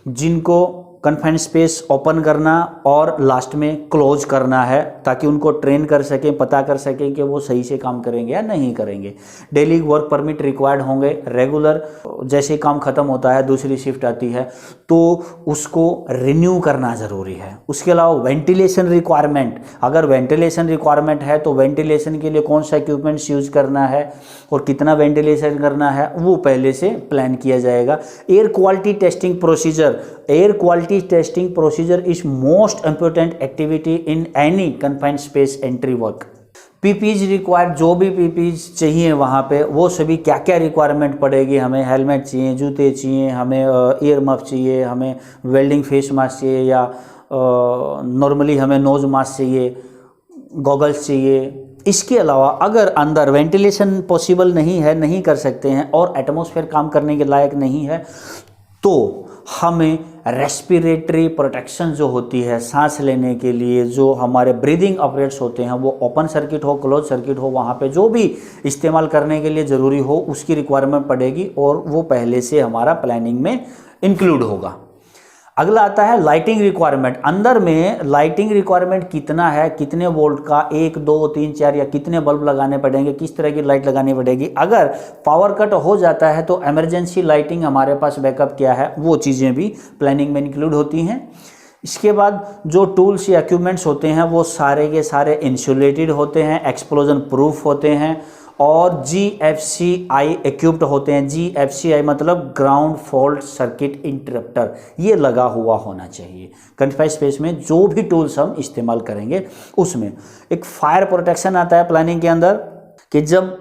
जिनको कन्फाइंड स्पेस ओपन करना और लास्ट में क्लोज करना है, ताकि उनको ट्रेन कर सकें, पता कर सकें कि वो सही से काम करेंगे या नहीं करेंगे। डेली वर्क परमिट रिक्वायर्ड होंगे रेगुलर, जैसे काम ख़त्म होता है दूसरी शिफ्ट आती है तो उसको रिन्यू करना ज़रूरी है। उसके अलावा वेंटिलेशन रिक्वायरमेंट, अगर वेंटिलेशन रिक्वायरमेंट है तो वेंटिलेशन के लिए कौन सा इक्विपमेंट्स यूज़ करना है और कितना वेंटिलेशन करना है वो पहले से प्लान किया जाएगा। Air quality testing procedure, air quality testing procedure is most important activity in any confined space entry work. PPs required, जो भी पीपीज चाहिए वहाँ पे वो सभी क्या क्या रिक्वायरमेंट पड़ेगी, हमें हेलमेट चाहिए, जूते चाहिए, हमें ईयर मफ चाहिए, हमें वेल्डिंग फेस मास्क चाहिए, या नॉर्मली हमें नोज मास्क चाहिए, गॉगल्स चाहिए। इसके अलावा अगर अंदर वेंटिलेशन पॉसिबल नहीं है, नहीं कर सकते हैं और एटमॉस्फेयर काम करने के लायक नहीं है तो हमें रेस्पिरेटरी प्रोटेक्शन जो होती है, सांस लेने के लिए जो हमारे ब्रीदिंग ऑपरेट्स होते हैं वो ओपन सर्किट हो, क्लोज सर्किट हो, वहाँ पे जो भी इस्तेमाल करने के लिए ज़रूरी हो उसकी रिक्वायरमेंट पड़ेगी और वो पहले से हमारा प्लानिंग में इंक्लूड होगा। अगला आता है लाइटिंग रिक्वायरमेंट। अंदर में लाइटिंग रिक्वायरमेंट कितना है, कितने वोल्ट का, 1 2 3 4 या कितने बल्ब लगाने पड़ेंगे, किस तरह की लाइट लगानी पड़ेगी। अगर पावर कट हो जाता है तो इमरजेंसी लाइटिंग हमारे पास बैकअप क्या है, वो चीज़ें भी प्लानिंग में इंक्लूड होती हैं। इसके बाद जो टूल्स या इक्विपमेंट्स होते हैं वो सारे के सारे इंसुलेटेड होते हैं, एक्सप्लोजन प्रूफ होते हैं और GFCI इक्विप्ड होते हैं। GFCI मतलब ग्राउंड फॉल्ट सर्किट इंटरप्टर, ये लगा हुआ होना चाहिए। कन्फाइंड स्पेस में जो भी टूल्स हम इस्तेमाल करेंगे उसमें एक फायर प्रोटेक्शन आता है प्लानिंग के अंदर, कि जब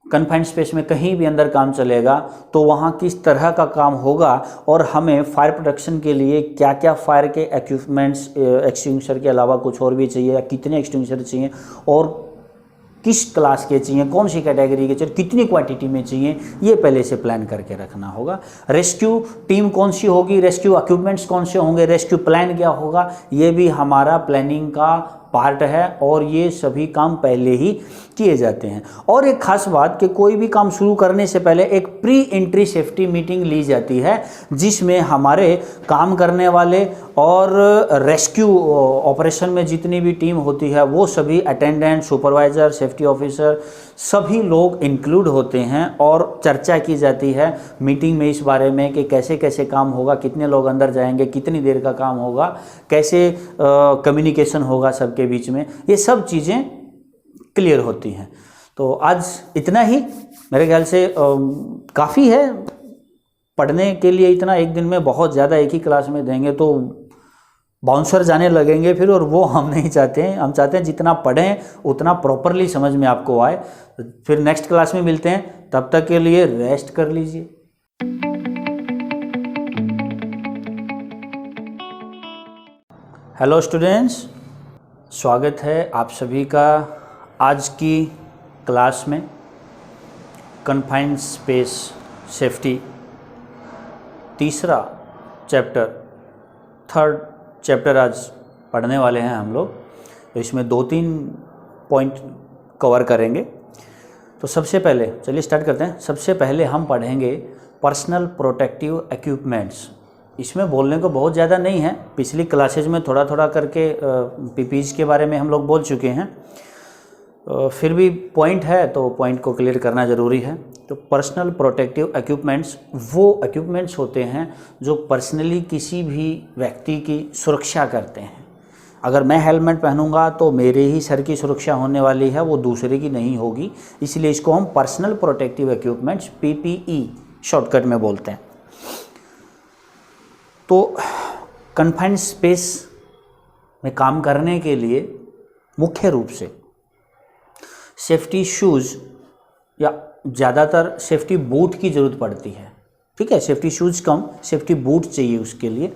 कन्फाइंड स्पेस में कहीं भी अंदर काम चलेगा तो वहाँ किस तरह का काम होगा और हमें फायर प्रोटेक्शन के लिए क्या क्या फायर के इक्विपमेंट्स, एक्सटिंग्विशर के अलावा कुछ और भी चाहिए या कितने एक्सटिंग्विशर चाहिए और किस क्लास के चाहिए, कौन सी कैटेगरी के चाहिए, कितनी क्वांटिटी में चाहिए, ये पहले से प्लान करके रखना होगा। रेस्क्यू टीम कौन सी होगी, रेस्क्यू इक्विपमेंट्स कौन से होंगे, रेस्क्यू प्लान क्या होगा, ये भी हमारा प्लानिंग का पार्ट है और ये सभी काम पहले ही किए जाते हैं। और एक खास बात कि कोई भी काम शुरू करने से पहले एक प्री एंट्री सेफ्टी मीटिंग ली जाती है, जिसमें हमारे काम करने वाले और रेस्क्यू ऑपरेशन में जितनी भी टीम होती है वो सभी अटेंडेंट, सुपरवाइज़र, सेफ्टी ऑफिसर सभी लोग इंक्लूड होते हैं और चर्चा की जाती है मीटिंग में इस बारे में कि कैसे कैसे काम होगा, कितने लोग अंदर जाएंगे, कितनी देर का काम होगा, कैसे कम्युनिकेशन होगा सबके बीच में, ये सब चीज़ें क्लियर होती हैं। तो आज इतना ही, मेरे ख्याल से काफ़ी है पढ़ने के लिए। इतना एक दिन में बहुत ज़्यादा एक ही क्लास में देंगे तो बाउंसर जाने लगेंगे फिर, और वो हम नहीं चाहते हैं। हम चाहते हैं जितना पढ़ें उतना प्रॉपरली समझ में आपको आए। फिर नेक्स्ट क्लास में मिलते हैं, तब तक के लिए रेस्ट कर लीजिए। हेलो स्टूडेंट्स, स्वागत है आप सभी का आज की क्लास में। कन्फाइंड स्पेस सेफ्टी तीसरा चैप्टर, थर्ड चैप्टर आज पढ़ने वाले हैं हम लोग। तो इसमें 2-3 पॉइंट कवर करेंगे। तो सबसे पहले चलिए स्टार्ट करते हैं। सबसे पहले हम पढ़ेंगे पर्सनल प्रोटेक्टिव इक्विपमेंट्स। इसमें बोलने को बहुत ज़्यादा नहीं है, पिछली क्लासेज में थोड़ा थोड़ा करके पीपीज के बारे में हम लोग बोल चुके हैं। फिर भी पॉइंट है तो पॉइंट को क्लियर करना ज़रूरी है। तो पर्सनल प्रोटेक्टिव इक्विपमेंट्स वो इक्विपमेंट्स होते हैं जो पर्सनली किसी भी व्यक्ति की सुरक्षा करते हैं। अगर मैं हेलमेट पहनूंगा तो मेरे ही सर की सुरक्षा होने वाली है, वो दूसरे की नहीं होगी। इसलिए इसको हम personal protective equipments PPE shortcut में बोलते हैं। तो कन्फाइंड स्पेस में काम करने के लिए मुख्य रूप से सेफ्टी शूज़ या ज़्यादातर सेफ्टी बूट की ज़रूरत पड़ती है। ठीक है, सेफ्टी शूज़ कम, सेफ्टी बूट चाहिए उसके लिए।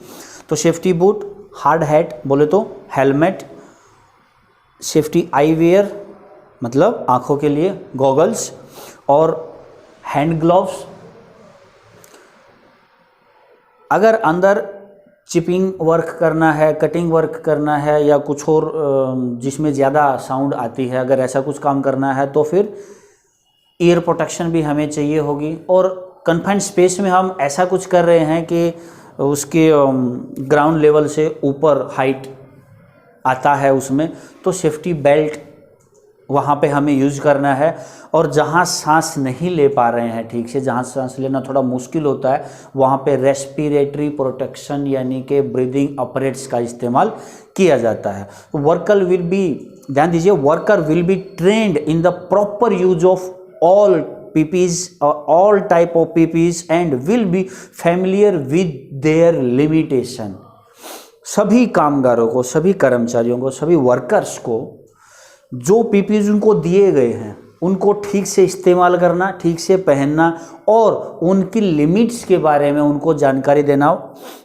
तो सेफ्टी बूट, हार्ड हैट बोले तो हेलमेट, सेफ्टी आई वेयर मतलब आँखों के लिए गॉगल्स, और हैंड ग्लव्स। अगर अंदर चिपिंग वर्क करना है, कटिंग वर्क करना है या कुछ और जिसमें ज़्यादा साउंड आती है, अगर ऐसा कुछ काम करना है तो फिर ईयर प्रोटेक्शन भी हमें चाहिए होगी। और कन्फाइंड स्पेस में हम ऐसा कुछ कर रहे हैं कि उसके ग्राउंड लेवल से ऊपर हाइट आता है उसमें, तो सेफ्टी बेल्ट वहाँ पे हमें यूज़ करना है। और जहाँ सांस नहीं ले पा रहे हैं ठीक से, जहाँ सांस लेना थोड़ा मुश्किल होता है, वहाँ पे रेस्पिरेटरी प्रोटेक्शन यानी कि ब्रीदिंग अपरेट्स का इस्तेमाल किया जाता है। वर्कर विल बी, ध्यान दीजिए, worker will be trend in the proper use of all PPs or all type of PPs and will be familiar with their limitation। सभी कामगारों को, सभी कर्मचारियों को, सभी वर्कर्स को जो PPs उनको दिए गए हैं उनको ठीक से इस्तेमाल करना, ठीक से पहनना और उनकी लिमिट्स के बारे में उनको जानकारी देना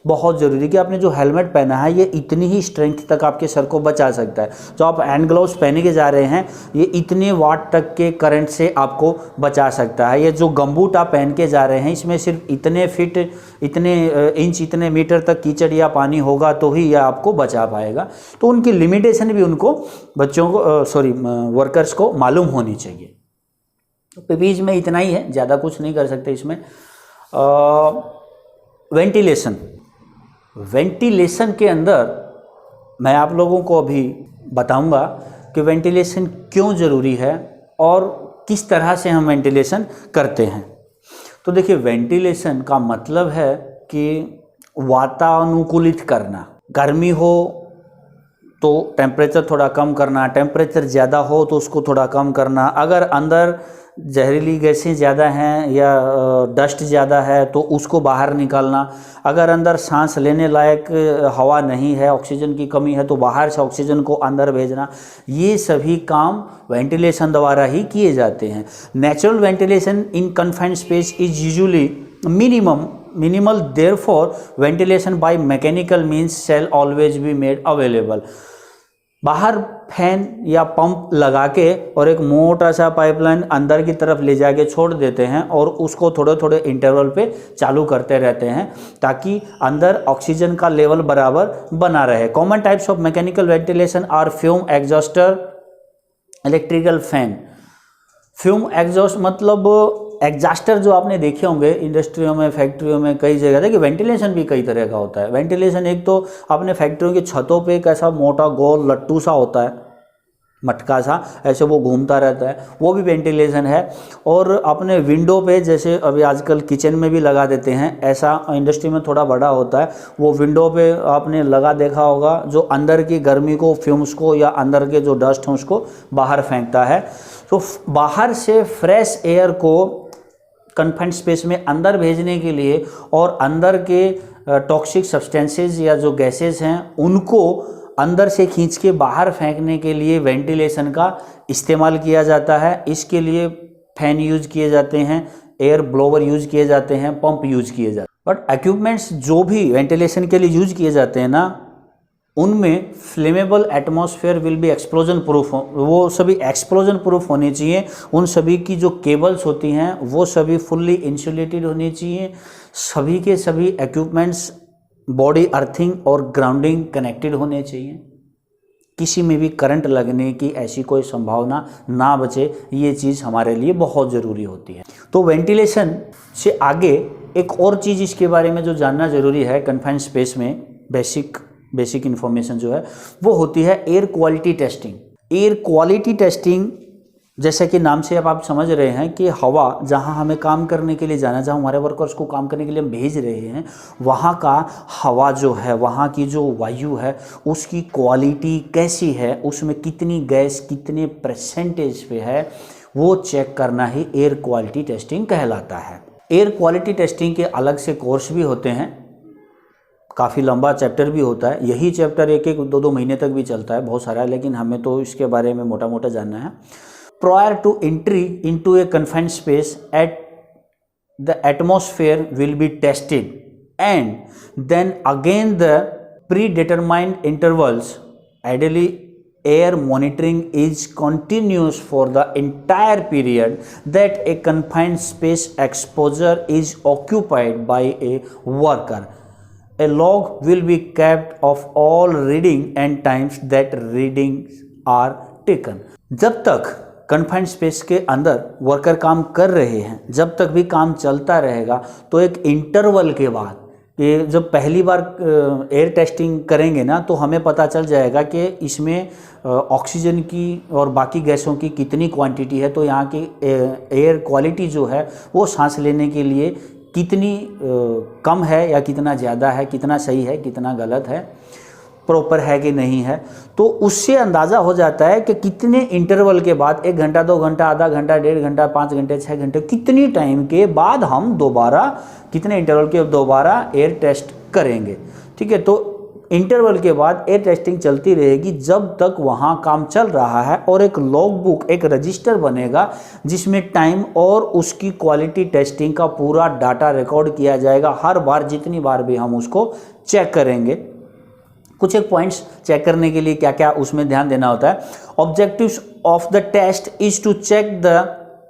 बहुत ज़रूरी है। कि आपने जो हेलमेट पहना है ये इतनी ही स्ट्रेंथ तक आपके सर को बचा सकता है। जो आप हैंड ग्लव्स पहने के जा रहे हैं ये इतने वाट तक के करंट से आपको बचा सकता है। ये जो गमबूट आप पहन के जा रहे हैं इसमें सिर्फ इतने फीट, इतने इंच, इतने मीटर तक कीचड़ या पानी होगा तो ही यह आपको बचा पाएगा। तो उनकी लिमिटेशन भी उनको बच्चों को वर्कर्स को मालूम होनी चाहिए। तो पीपीज में इतना ही है, ज़्यादा कुछ नहीं कर सकते इसमें। वेंटिलेशन के अंदर मैं आप लोगों को अभी बताऊंगा कि वेंटिलेशन क्यों ज़रूरी है और किस तरह से हम वेंटिलेशन करते हैं। तो देखिए, वेंटिलेशन का मतलब है कि वातानुकूलित करना। गर्मी हो तो टेम्परेचर थोड़ा कम करना, टेम्परेचर ज़्यादा हो तो उसको थोड़ा कम करना, अगर अंदर जहरीली गैसें ज़्यादा हैं या डस्ट ज़्यादा है तो उसको बाहर निकालना, अगर अंदर सांस लेने लायक हवा नहीं है, ऑक्सीजन की कमी है तो बाहर से ऑक्सीजन को अंदर भेजना, ये सभी काम वेंटिलेशन द्वारा ही किए जाते हैं। Natural ventilation in confined space is usually minimal, therefore ventilation by mechanical means shall always be made available। बाहर फैन या पंप लगा के और एक मोटा सा पाइपलाइन अंदर की तरफ ले जाके छोड़ देते हैं और उसको थोड़े थोड़े इंटरवल पे चालू करते रहते हैं ताकि अंदर ऑक्सीजन का लेवल बराबर बना रहे। Common types of mechanical ventilation are fume exhauster, electrical fan. Fume exhaust मतलब एग्जॉस्टर जो आपने देखे होंगे इंडस्ट्रियों में, फैक्ट्रियों में, कई जगह। देखिए वेंटिलेशन भी कई तरह का होता है। वेंटिलेशन एक तो अपने फैक्ट्रियों की छतों पे कैसा मोटा गोल लट्टू सा होता है, मटका सा, ऐसे वो घूमता रहता है, वो भी वेंटिलेशन है। और अपने विंडो पे जैसे अभी आजकल किचन में भी लगा देते हैं, ऐसा इंडस्ट्री में थोड़ा बड़ा होता है, वो विंडो पे आपने लगा देखा होगा, जो अंदर की गर्मी को, फ्यूम्स को या अंदर के जो डस्ट है उसको बाहर फेंकता है। तो बाहर से फ्रेश एयर को कन्फाइंड स्पेस में अंदर भेजने के लिए और अंदर के टॉक्सिक सब्सटेंसेस या जो गैसेस हैं उनको अंदर से खींच के बाहर फेंकने के लिए वेंटिलेशन का इस्तेमाल किया जाता है। इसके लिए फैन यूज किए जाते हैं, एयर ब्लोवर यूज किए जाते हैं, पंप यूज किए जाते हैं। बट इक्विपमेंट्स जो भी वेंटिलेशन के लिए यूज किए जाते हैं ना, उनमें flammable atmosphere will B explosion proof, वो सभी एक्सप्लोजन प्रूफ होनी चाहिए। उन सभी की जो केबल्स होती हैं वो सभी फुल्ली इंसुलेटेड होनी चाहिए। सभी के सभी इक्विपमेंट्स बॉडी अर्थिंग और ग्राउंडिंग कनेक्टेड होने चाहिए। किसी में भी करंट लगने की ऐसी कोई संभावना ना बचे, ये चीज़ हमारे लिए बहुत ज़रूरी होती है। तो वेंटिलेशन से आगे एक और चीज़ इसके बारे में जो जानना ज़रूरी है कन्फाइंड स्पेस में, बेसिक इन्फॉर्मेशन जो है वो होती है air quality testing. Air quality testing जैसे कि नाम से अब आप समझ रहे हैं कि हवा जहां हमें काम करने के लिए जाना, जहां हमारे वर्कर्स को काम करने के लिए हम भेज रहे हैं, वहां का हवा जो है, वहां की जो वायु है उसकी क्वालिटी कैसी है, उसमें कितनी गैस कितने परसेंटेज पे है, वो चेक करना ही एयर क्वालिटी टेस्टिंग कहलाता है। एयर क्वालिटी टेस्टिंग के अलग से कोर्स भी होते हैं, काफ़ी लंबा चैप्टर भी होता है। यही चैप्टर एक दो महीने तक भी चलता है, बहुत सारा है, लेकिन हमें तो इसके बारे में मोटा मोटा जानना है। Prior to entry into a confined space at the atmosphere will be tested and then again the predetermined intervals. Ideally air monitoring is continuous for the entire period that a confined space exposure is occupied by a worker. A log will be kept of all reading and times that readings are taken। जब तक confined space के अंदर worker काम कर रहे हैं, जब तक भी काम चलता रहेगा, तो एक इंटरवल के बाद कि जब पहली बार एयर टेस्टिंग करेंगे ना, तो हमें पता चल जाएगा कि इसमें ऑक्सीजन की और बाकी गैसों की कितनी क्वांटिटी है, तो यहाँ की एयर क्वालिटी जो है वो सांस लेने के लिए कितनी कम है या कितना ज़्यादा है, कितना सही है, कितना गलत है, प्रॉपर है कि नहीं है। तो उससे अंदाज़ा हो जाता है कि कितने इंटरवल के बाद, 1 घंटा, 2 घंटा, आधा घंटा, 1.5 घंटा, 5 घंटे, 6 घंटे, कितनी टाइम के बाद हम दोबारा, कितने इंटरवल के दोबारा एयर टेस्ट करेंगे। ठीक है, तो इंटरवल के बाद एयर टेस्टिंग चलती रहेगी जब तक वहाँ काम चल रहा है, और एक लॉग बुक, एक रजिस्टर बनेगा जिसमें टाइम और उसकी क्वालिटी टेस्टिंग का पूरा डाटा रिकॉर्ड किया जाएगा। हर बार, जितनी बार भी हम उसको चेक करेंगे। कुछ एक पॉइंट्स चेक करने के लिए क्या क्या उसमें ध्यान देना होता है। Objectives of the test is to check the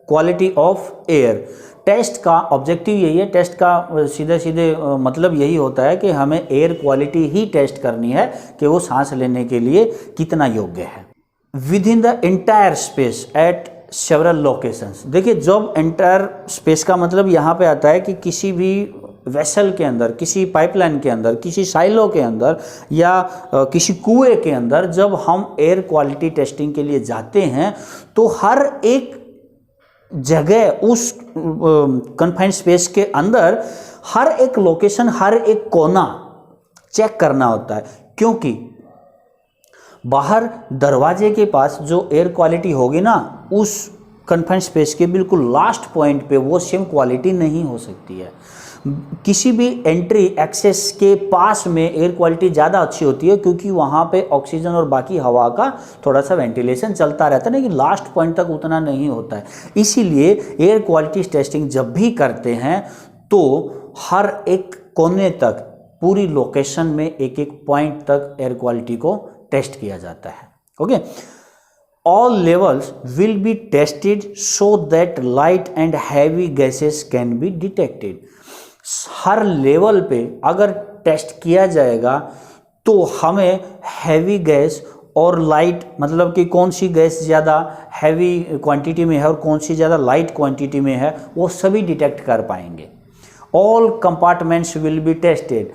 quality of air. Test का ऑब्जेक्टिव यही है, टेस्ट का सीधे मतलब यही होता है कि हमें एयर क्वालिटी ही टेस्ट करनी है कि वो सांस लेने के लिए कितना योग्य है। With in the entire space at several locations. देखिए, जब एंटायर स्पेस का मतलब यहाँ पे आता है कि किसी भी वेसल के अंदर, किसी पाइपलाइन के अंदर, किसी साइलो के अंदर या किसी कुएं के अंदर जब हम एयर क्वालिटी टेस्टिंग के लिए जाते हैं, तो हर एक जगह उस कन्फाइंड स्पेस के अंदर हर एक लोकेशन, हर एक कोना चेक करना होता है। क्योंकि बाहर दरवाजे के पास जो एयर क्वालिटी होगी ना, उस कन्फाइंड स्पेस के बिल्कुल लास्ट पॉइंट पे वो सेम क्वालिटी नहीं हो सकती है। किसी भी एंट्री एक्सेस के पास में एयर क्वालिटी ज़्यादा अच्छी होती है, क्योंकि वहाँ पे ऑक्सीजन और बाकी हवा का थोड़ा सा वेंटिलेशन चलता रहता है, लेकिन लास्ट पॉइंट तक उतना नहीं होता है। इसीलिए एयर क्वालिटी टेस्टिंग जब भी करते हैं तो हर एक कोने तक, पूरी लोकेशन में एक एक पॉइंट तक एयर क्वालिटी को टेस्ट किया जाता है। Okay, all levels will be tested so that light and heavy gases can be detected. Her level पे अगर टेस्ट किया जाएगा तो हमें हैवी गैस और लाइट, मतलब कि कौन सी गैस ज़्यादा हैवी क्वांटिटी में है और कौन सी ज़्यादा लाइट क्वांटिटी में है, वो सभी डिटेक्ट कर पाएंगे। All compartments will be tested.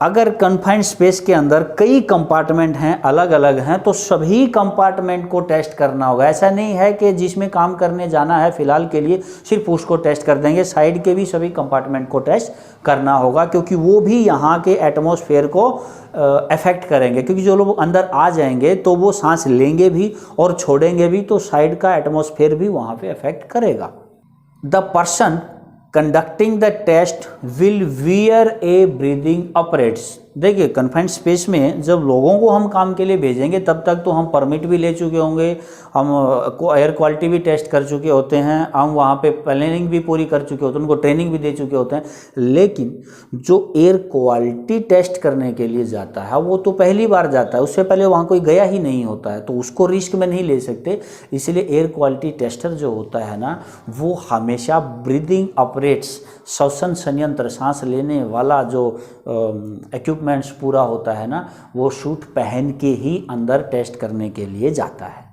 अगर कन्फाइंड स्पेस के अंदर कई कंपार्टमेंट हैं, अलग अलग हैं, तो सभी कंपार्टमेंट को टेस्ट करना होगा। ऐसा नहीं है कि जिसमें काम करने जाना है फिलहाल के लिए सिर्फ उसको टेस्ट कर देंगे, साइड के भी सभी कंपार्टमेंट को टेस्ट करना होगा, क्योंकि वो भी यहाँ के एटमॉस्फेयर को अफेक्ट करेंगे। क्योंकि जो लोग अंदर आ जाएंगे तो वो सांस लेंगे भी और छोड़ेंगे भी, तो साइड का एटमॉस्फेयर भी वहाँ पे अफेक्ट करेगा। The person conducting the test will wear a breathing apparatus. देखिए, कन्फाइंड स्पेस में जब लोगों को हम काम के लिए भेजेंगे तब तक तो हम परमिट भी ले चुके होंगे, हम एयर क्वालिटी भी टेस्ट कर चुके होते हैं, हम वहाँ पे प्लानिंग भी पूरी कर चुके होते हैं, उनको ट्रेनिंग भी दे चुके होते हैं। लेकिन जो एयर क्वालिटी टेस्ट करने के लिए जाता है वो तो पहली बार जाता है, उससे पहले वहाँ कोई गया ही नहीं होता है, तो उसको रिस्क में नहीं ले सकते। इसलिए एयर क्वालिटी टेस्टर जो होता है ना, वो हमेशा ब्रीदिंग अपरेट्स, श्वसन संयंत्र, सांस लेने वाला जो इक्विपमेंट्स पूरा होता है ना, वो सूट पहन के ही अंदर टेस्ट करने के लिए जाता है।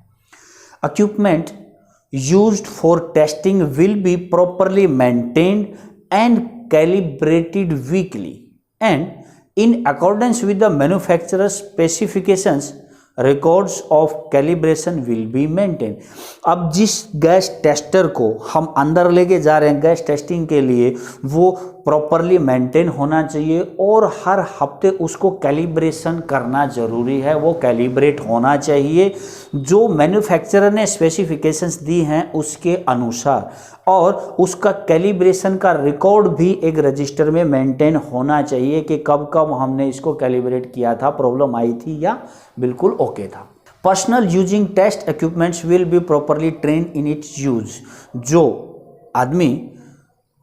Equipment used for testing will be properly maintained and calibrated weekly and in accordance with the manufacturers specifications records of calibration will be maintain. अब जिस गैस टेस्टर को हम अंदर लेके जा रहे हैं गैस टेस्टिंग के लिए, वो प्रॉपरली मेंटेन होना चाहिए और हर हफ्ते उसको कैलिब्रेशन करना ज़रूरी है, वो कैलिब्रेट होना चाहिए जो मैन्युफैक्चरर ने स्पेसिफिकेशंस दी हैं उसके अनुसार, और उसका कैलिब्रेशन का रिकॉर्ड भी एक रजिस्टर में मेंटेन होना चाहिए कि कब कब हमने इसको कैलिब्रेट किया था, प्रॉब्लम आई थी या बिल्कुल ओके था। Personnel using test equipments will be properly train in its use. जो आदमी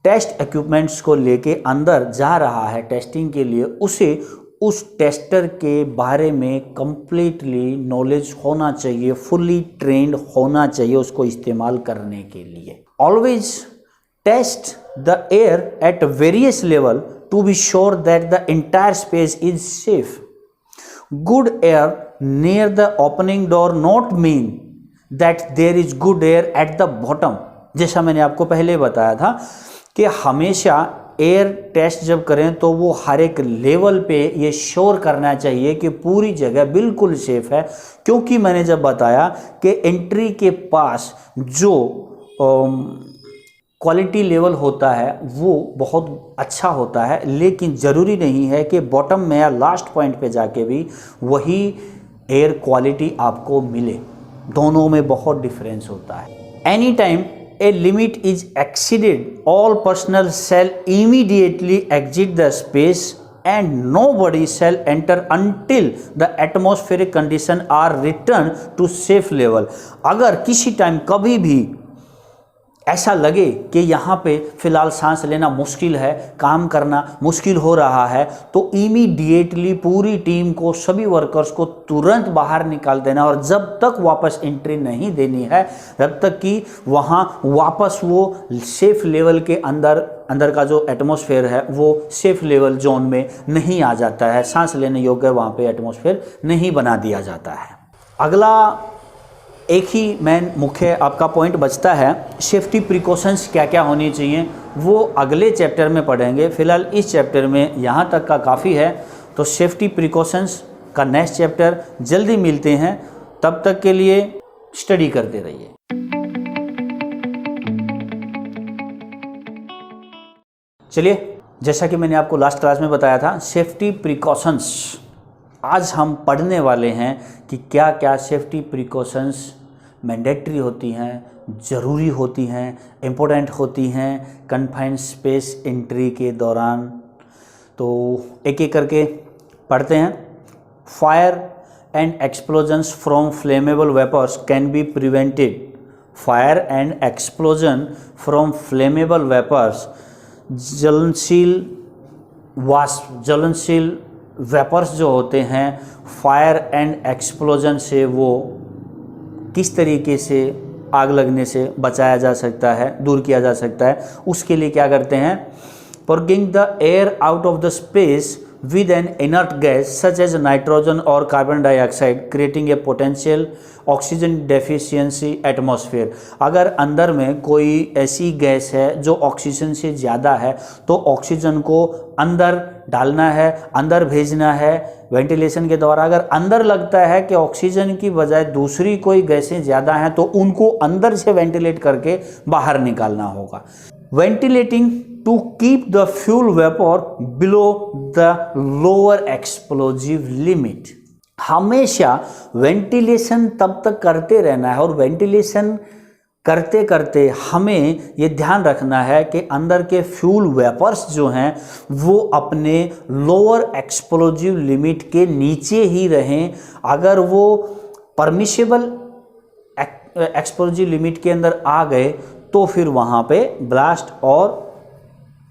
टेस्ट इक्विपमेंट्स को लेके अंदर जा रहा है टेस्टिंग के लिए, उसे उस टेस्टर के बारे में कंप्लीटली नॉलेज होना चाहिए, फुल्ली ट्रेंड होना चाहिए उसको इस्तेमाल करने के लिए। Always test the air at various level to be sure that the entire space is safe. Good air near the opening door not mean that there is good air at the bottom। जैसा मैंने आपको पहले बताया था कि हमेशा air test जब करें तो वो हर एक लेवल पे ये श्योर करना चाहिए कि पूरी जगह बिल्कुल सेफ है, क्योंकि मैंने जब बताया कि एंट्री के पास जो क्वालिटी लेवल होता है वो बहुत अच्छा होता है, लेकिन ज़रूरी नहीं है कि बॉटम में या लास्ट पॉइंट पे जाके भी वही एयर क्वालिटी आपको मिले, दोनों में बहुत डिफरेंस होता है। Any time a limit is exceeded all personnel shall immediately exit the space and nobody shall enter until the atmospheric condition are returned to safe level। अगर किसी टाइम कभी भी ऐसा लगे कि यहाँ पे फ़िलहाल सांस लेना मुश्किल है, काम करना मुश्किल हो रहा है, तो इमीडिएटली पूरी टीम को, सभी वर्कर्स को तुरंत बाहर निकाल देना, और जब तक वापस एंट्री नहीं देनी है जब तक कि वहाँ वापस वो सेफ लेवल के अंदर का जो एटमॉस्फेयर है वो सेफ लेवल जोन में नहीं आ जाता है, सांस लेने योग्य वहाँ पे एटमॉस्फेयर नहीं बना दिया जाता है। अगला एक ही मेन मुख्य आपका पॉइंट बचता है, सेफ्टी प्रिकॉशंस क्या क्या होनी चाहिए, वो अगले चैप्टर में पढ़ेंगे। फिलहाल इस चैप्टर में यहाँ तक का काफ़ी है, तो सेफ्टी प्रिकॉशंस का नेक्स्ट चैप्टर जल्दी मिलते हैं। तब तक के लिए स्टडी करते रहिए। चलिए, जैसा कि मैंने आपको लास्ट क्लास में बताया था, सेफ्टी प्रिकॉशंस आज हम पढ़ने वाले हैं कि क्या क्या सेफ्टी प्रिकॉशंस मैंडेटरी होती हैं, ज़रूरी होती हैं, इम्पोर्टेंट होती हैं कन्फाइंड स्पेस एंट्री के दौरान। तो एक एक करके पढ़ते हैं। Fire and explosions from flammable vapours can be prevented. Fire and explosion from flammable vapours, ज्वलनशील वेपर्स जो होते हैं फायर एंड एक्सप्लोजन से, वो किस तरीके से आग लगने से बचाया जा सकता है, दूर किया जा सकता है। उसके लिए क्या करते हैं, purging the air out of the space with an inert gas such as nitrogen or carbon dioxide, creating a potential oxygen deficiency atmosphere। अगर अंदर में कोई ऐसी गैस है जो ऑक्सीजन से ज़्यादा है तो ऑक्सीजन को अंदर डालना है, अंदर भेजना है वेंटिलेशन के द्वारा। अगर अंदर लगता है कि ऑक्सीजन की बजाय दूसरी कोई गैसें ज़्यादा हैं तो उनको अंदर से वेंटिलेट करके बाहर निकालना होगा। Ventilating to keep the fuel vapour below the lower explosive limit. हमेशा वेंटिलेशन तब तक करते रहना है और वेंटिलेशन करते करते हमें ये ध्यान रखना है कि अंदर के फ्यूल वेपर्स जो हैं वो अपने लोअर एक्सप्लोजिव लिमिट के नीचे ही रहें। अगर वो परमिशेबल एक्सप्लोजिव लिमिट के अंदर आ गए तो फिर वहाँ पे ब्लास्ट और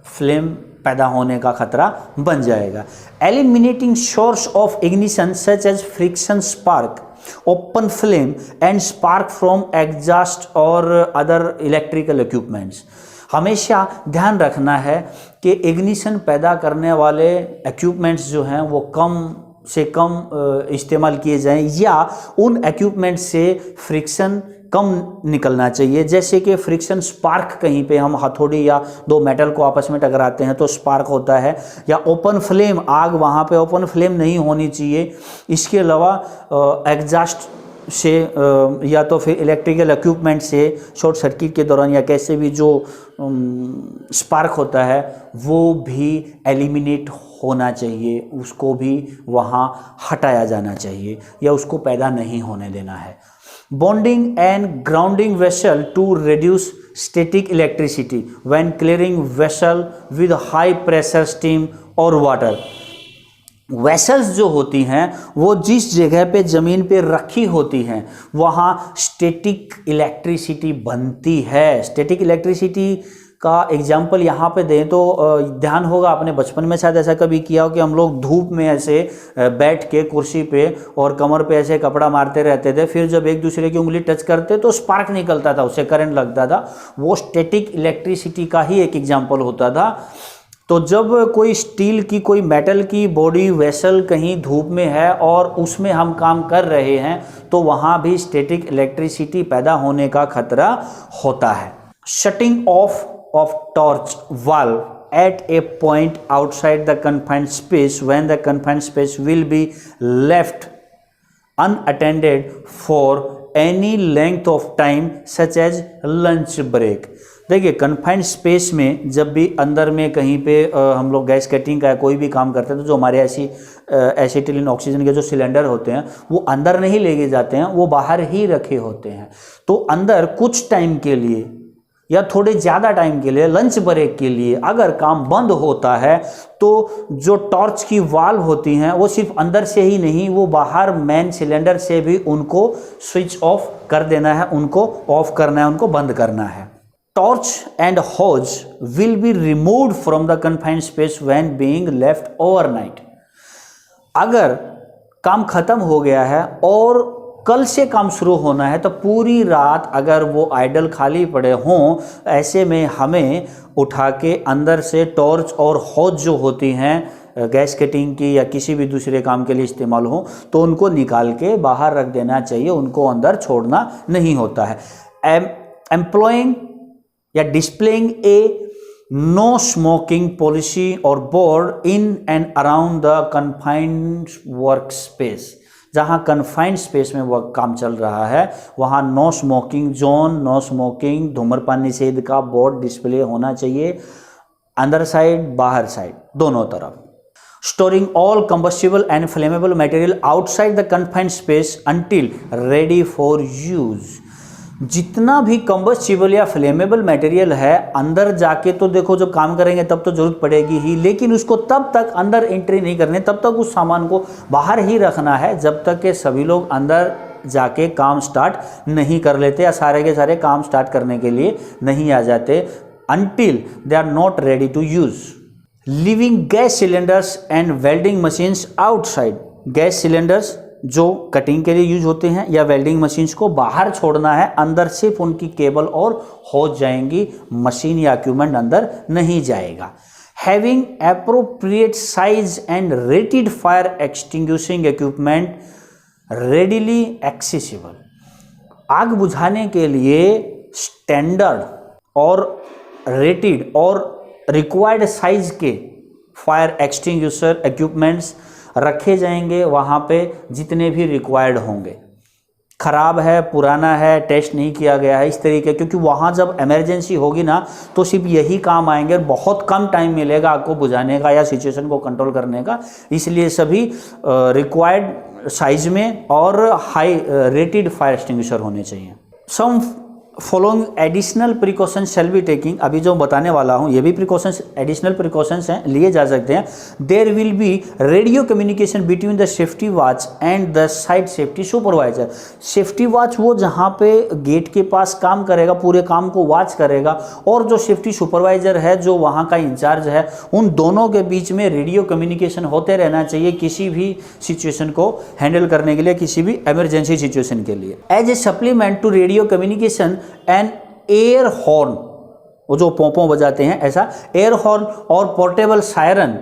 फ्लेम पैदा होने का खतरा बन जाएगा। Eliminating source of ignition such as friction spark, open flame and spark from exhaust और अदर इलेक्ट्रिकल इक्विपमेंट्स। हमेशा ध्यान रखना है कि इग्निशन पैदा करने वाले इक्विपमेंट्स जो हैं वो कम से कम इस्तेमाल किए जाएं या उन इक्विपमेंट्स से फ्रिक्शन कम निकलना चाहिए। जैसे कि फ्रिक्शन स्पार्क, कहीं पे हम हथौड़ी या दो मेटल को आपस में टकराते हैं तो स्पार्क होता है, या ओपन फ्लेम, आग वहाँ पे ओपन फ्लेम नहीं होनी चाहिए। इसके अलावा एग्जॉस्ट से या तो फिर इलेक्ट्रिकल इक्विपमेंट से शॉर्ट सर्किट के दौरान या कैसे भी जो स्पार्क होता है वो भी एलिमिनेट होना चाहिए, उसको भी वहाँ हटाया जाना चाहिए या उसको पैदा नहीं होने देना है। Bonding and grounding vessel to reduce static electricity when clearing vessel with high pressure steam और वाटर। वेसल्स जो होती हैं वो जिस जगह पे ज़मीन पे रखी होती हैं वहाँ स्टैटिक इलेक्ट्रिसिटी बनती है। स्टैटिक इलेक्ट्रिसिटी का एग्जाम्पल यहाँ पे दें तो ध्यान होगा, आपने बचपन में शायद ऐसा कभी किया हो कि हम लोग धूप में ऐसे बैठ के कुर्सी पे और कमर पे ऐसे कपड़ा मारते रहते थे, फिर जब एक दूसरे की उंगली टच करते तो स्पार्क निकलता था, उससे करंट लगता था। वो स्टैटिक इलेक्ट्रिसिटी का ही एक एग्जाम्पल होता था। तो जब कोई स्टील की, कोई मेटल की बॉडी वेसल कहीं धूप में है और उसमें हम काम कर रहे हैं तो वहाँ भी स्टैटिक इलेक्ट्रिसिटी पैदा होने का खतरा होता है। Shutting off torch valve at a point outside the confined space when the confined space will be left unattended for any length of time such as lunch break। देखिए, कन्फाइंड स्पेस में जब भी अंदर में कहीं पे हम लोग गैस कटिंग का कोई भी काम करते हैं तो जो हमारे एसिटिलीन ऑक्सीजन के जो सिलेंडर होते हैं वो अंदर नहीं लेके जाते हैं, वो बाहर ही रखे होते हैं। तो अंदर कुछ टाइम के लिए या थोड़े ज़्यादा टाइम के लिए, लंच ब्रेक के लिए अगर काम बंद होता है तो जो टॉर्च की वाल्व होती हैं वो सिर्फ अंदर से ही नहीं, वो बाहर मेन सिलेंडर से भी उनको स्विच ऑफ कर देना है, उनको ऑफ करना है, उनको बंद करना है। Torch and hose will be removed from the confined space when being left overnight. अगर काम खत्म हो गया है और कल से काम शुरू होना है तो पूरी रात अगर वो आइडल खाली पड़े हों, ऐसे में हमें उठा के अंदर से टॉर्च और हौज जो होती हैं गैस कटिंग की या किसी भी दूसरे काम के लिए इस्तेमाल हो तो उनको निकाल के बाहर रख देना चाहिए, उनको अंदर छोड़ना नहीं होता है। एम्प्लॉइंग या displaying a no smoking policy और board in and around the confined work space. जहाँ कन्फाइंड स्पेस में वह काम चल रहा है वहाँ no smoking zone, no smoking, धूम्रपान निषेध का बोर्ड डिस्प्ले होना चाहिए, अंदर साइड बाहर साइड दोनों तरफ। storing all combustible and flammable material outside the confined space until ready for use। जितना भी कंबस्टिबल या फ्लेमेबल मटेरियल है अंदर जाके तो देखो जब काम करेंगे तब तो जरूरत पड़ेगी ही, लेकिन उसको तब तक अंदर एंट्री नहीं करनी, तब तक उस सामान को बाहर ही रखना है जब तक के सभी लोग अंदर जाके काम स्टार्ट नहीं कर लेते या सारे के सारे काम स्टार्ट करने के लिए नहीं आ जाते, until they are not ready to use। Living gas cylinders and welding machines outside. Gas cylinders जो कटिंग के लिए यूज होते हैं या वेल्डिंग मशीन्स को बाहर छोड़ना है, अंदर सिर्फ उनकी केबल और होज जाएंगी, मशीन या इक्विपमेंट अंदर नहीं जाएगा। Having appropriate size and rated fire extinguishing equipment readily accessible. आग बुझाने के लिए स्टैंडर्ड और रेटेड और रिक्वायर्ड साइज के फायर एक्सटिंग्विशर इक्विपमेंट्स रखे जाएंगे वहाँ पे जितने भी रिक्वायर्ड होंगे। ख़राब है, पुराना है, टेस्ट नहीं किया गया है, इस तरीके, क्योंकि वहाँ जब इमरजेंसी होगी ना तो सिर्फ यही काम आएंगे और बहुत कम टाइम मिलेगा आग को बुझाने का या सिचुएशन को कंट्रोल करने का। इसलिए सभी रिक्वायर्ड साइज में और हाई रेटेड फायर एक्सटिंग्विशर होने चाहिए। Some following additional precaution shall be taking. अभी जो बताने वाला हूँ ये भी प्रिकॉशंस, एडिशनल प्रिकॉशंस हैं, लिए जा सकते हैं। There will be radio communication between the safety watch and the site safety supervisor. Safety watch वो जहाँ पे गेट के पास काम करेगा, पूरे काम को वॉच करेगा, और जो सेफ्टी सुपरवाइजर है जो वहाँ का इंचार्ज है, उन दोनों के बीच में रेडियो कम्युनिकेशन होते रहना चाहिए किसी भी सिचुएशन को हैंडल करने के लिए, किसी भी इमरजेंसी सिचुएशन के लिए। As a supplement to radio communication an air horn, वो जो पोंपों बजाते हैं ऐसा, एयर हॉर्न और portable siren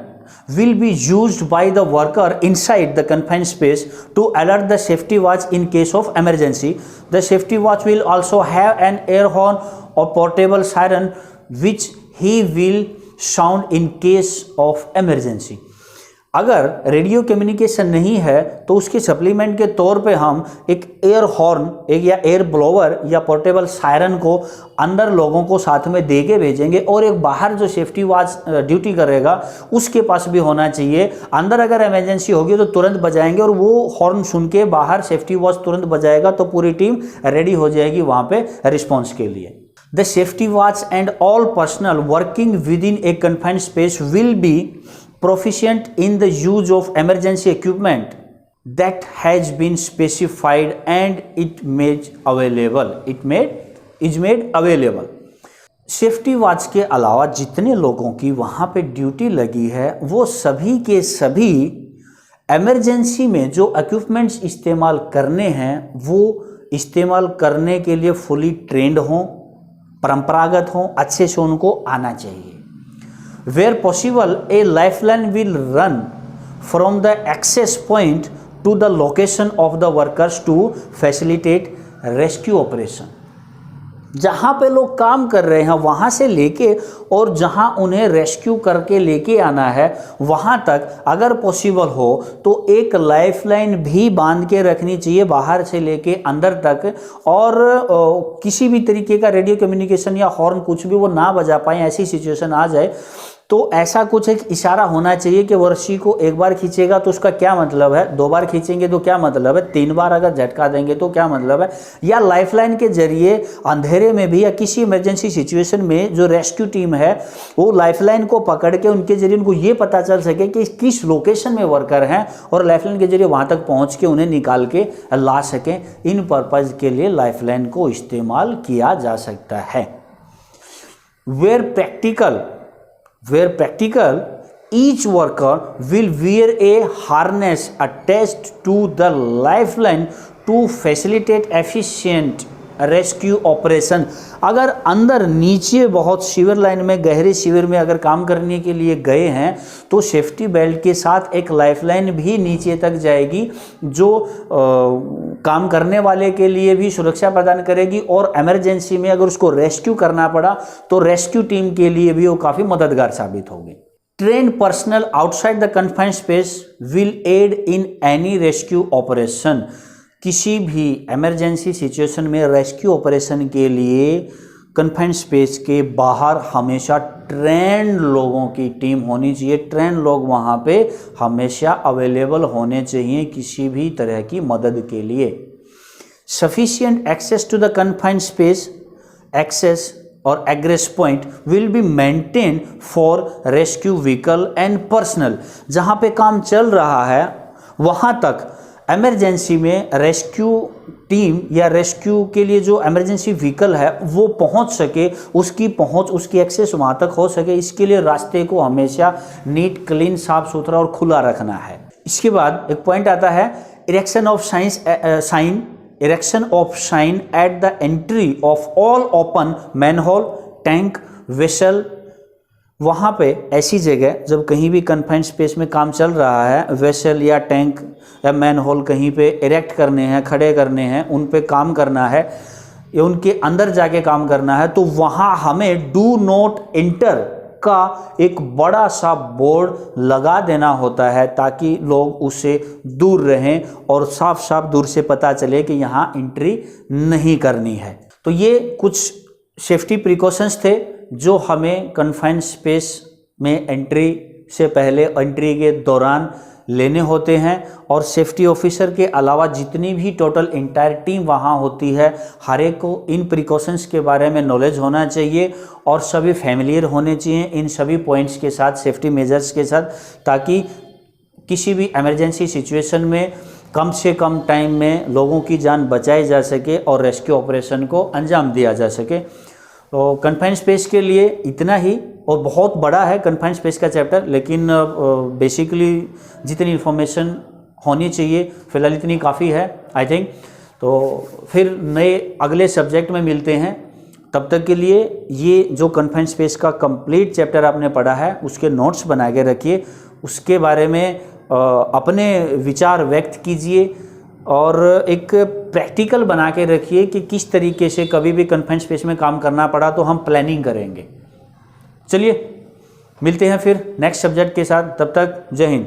will be used by the worker inside the confined space to alert the safety watch in case of emergency. The safety watch will also have an air horn or portable siren which he will sound in case of emergency। अगर radio communication नहीं है तो उसके supplement के तौर पे हम एक एयर हॉर्न, एक या एयर ब्लोवर या पोर्टेबल सायरन को अंदर लोगों को साथ में दे के भेजेंगे, और एक बाहर जो सेफ्टी वॉच ड्यूटी करेगा उसके पास भी होना चाहिए। अंदर अगर इमरजेंसी होगी तो तुरंत बजाएंगे और वो हॉर्न सुन के बाहर सेफ्टी वॉच तुरंत बजाएगा तो पूरी टीम रेडी हो जाएगी वहाँ पे रिस्पॉन्स के लिए। The safety watch and all personnel working within a confined space will be proficient in the use of emergency equipment that has been specified and it made available. Is made available. Safety watch के अलावा जितने लोगों की वहाँ पे duty लगी है वो सभी के सभी इमरजेंसी में जो इक्विपमेंट्स इस्तेमाल करने हैं वो इस्तेमाल करने के लिए फुली ट्रेंड हों, परंपरागत हों, अच्छे से उनको आना चाहिए। Where possible, a lifeline will run from the access point to the location of the workers to facilitate rescue operation। जहाँ पे लोग काम कर रहे हैं वहाँ से लेके और जहाँ उन्हें रेस्क्यू करके लेके आना है वहाँ तक अगर पॉसिबल हो तो एक लाइफलाइन भी बांध के रखनी चाहिए बाहर से लेके अंदर तक, और किसी भी तरीके का रेडियो कम्युनिकेशन या हॉर्न कुछ भी वो ना बजा पाए, ऐसी सिचुएशन आ जाए तो ऐसा कुछ एक इशारा होना चाहिए कि वो रस्सी को एक बार खींचेगा तो उसका क्या मतलब है, दो बार खींचेंगे तो क्या मतलब है, तीन बार अगर झटका देंगे तो क्या मतलब है, या लाइफलाइन के जरिए अंधेरे में भी या किसी इमरजेंसी सिचुएशन में जो रेस्क्यू टीम है वो लाइफलाइन को पकड़ के उनके जरिए उनको ये पता चल सके कि किस लोकेशन में वर्कर हैं और लाइफलाइन के जरिए वहाँ तक पहुँच के उन्हें निकाल के ला सकें। इन पर्पज़ के लिए लाइफलाइन को इस्तेमाल किया जा सकता है। Where practical, each worker will wear a harness attached to the lifeline to facilitate efficient rescue operation. अगर अंदर नीचे बहुत सीवर लाइन में, गहरे सीवर में अगर काम करने के लिए गए हैं तो सेफ्टी बेल्ट के साथ एक लाइफलाइन भी नीचे तक जाएगी जो काम करने वाले के लिए भी सुरक्षा प्रदान करेगी, और इमरजेंसी में अगर उसको रेस्क्यू करना पड़ा तो रेस्क्यू टीम के लिए भी वो काफ़ी मददगार साबित होगी। Trained personnel outside the confined space will aid in any rescue operation. किसी भी इमरजेंसी सिचुएशन में रेस्क्यू ऑपरेशन के लिए कन्फाइंड स्पेस के बाहर हमेशा ट्रेंड लोगों की टीम होनी चाहिए। ट्रेंड लोग वहाँ पे हमेशा अवेलेबल होने चाहिए किसी भी तरह की मदद के लिए। Sufficient access to the confined space access और egress point will be maintain for rescue vehicle and personal. जहाँ पे काम चल रहा है वहाँ तक इमरजेंसी में रेस्क्यू टीम या रेस्क्यू के लिए जो इमरजेंसी व्हीकल है वो पहुंच सके, उसकी एक्सेस वहां तक हो सके, इसके लिए रास्ते को हमेशा नीट, क्लीन, साफ सुथरा और खुला रखना है। इसके बाद एक पॉइंट आता है erection of sine at the entry of all open manhole, tank, vessel. वहाँ पे ऐसी जगह जब कहीं भी कन्फाइंड स्पेस में काम चल रहा है, वेसल या टैंक या मैन होल कहीं पे इरेक्ट करने हैं, खड़े करने हैं, उन पे काम करना है या उनके अंदर जाके काम करना है, तो वहाँ हमें डू नॉट एंटर का एक बड़ा सा बोर्ड लगा देना होता है ताकि लोग उससे दूर रहें और साफ साफ दूर से पता चले कि यहाँ एंट्री नहीं करनी है। तो ये कुछ सेफ्टी प्रिकॉशंस थे जो हमें कन्फाइंड स्पेस में एंट्री से पहले, एंट्री के दौरान लेने होते हैं। और सेफ्टी ऑफिसर के अलावा जितनी भी टोटल इंटायर टीम वहाँ होती है, हर एक को इन प्रिकॉशंस के बारे में नॉलेज होना चाहिए और सभी फैमिलियर होने चाहिए इन सभी पॉइंट्स के साथ, सेफ्टी मेजर्स के साथ, ताकि किसी भी इमरजेंसी सिचुएशन में कम से कम टाइम में लोगों की जान बचाई जा सके और रेस्क्यू ऑपरेशन को अंजाम दिया जा सके। तो कन्फाइंड स्पेस के लिए इतना ही, और बहुत बड़ा है कन्फाइंड स्पेस का चैप्टर, लेकिन बेसिकली जितनी इन्फॉर्मेशन होनी चाहिए फिलहाल इतनी काफ़ी है आई थिंक। तो फिर नए अगले सब्जेक्ट में मिलते हैं, तब तक के लिए ये जो कन्फाइंड स्पेस का कंप्लीट चैप्टर आपने पढ़ा है उसके नोट्स बना के रखिए, उसके बारे में अपने विचार व्यक्त कीजिए और एक प्रैक्टिकल बना के रखिए कि किस तरीके से कभी भी कन्फाइंड स्पेस में काम करना पड़ा तो हम प्लानिंग करेंगे। चलिए मिलते हैं फिर नेक्स्ट सब्जेक्ट के साथ, तब तक जय हिंद।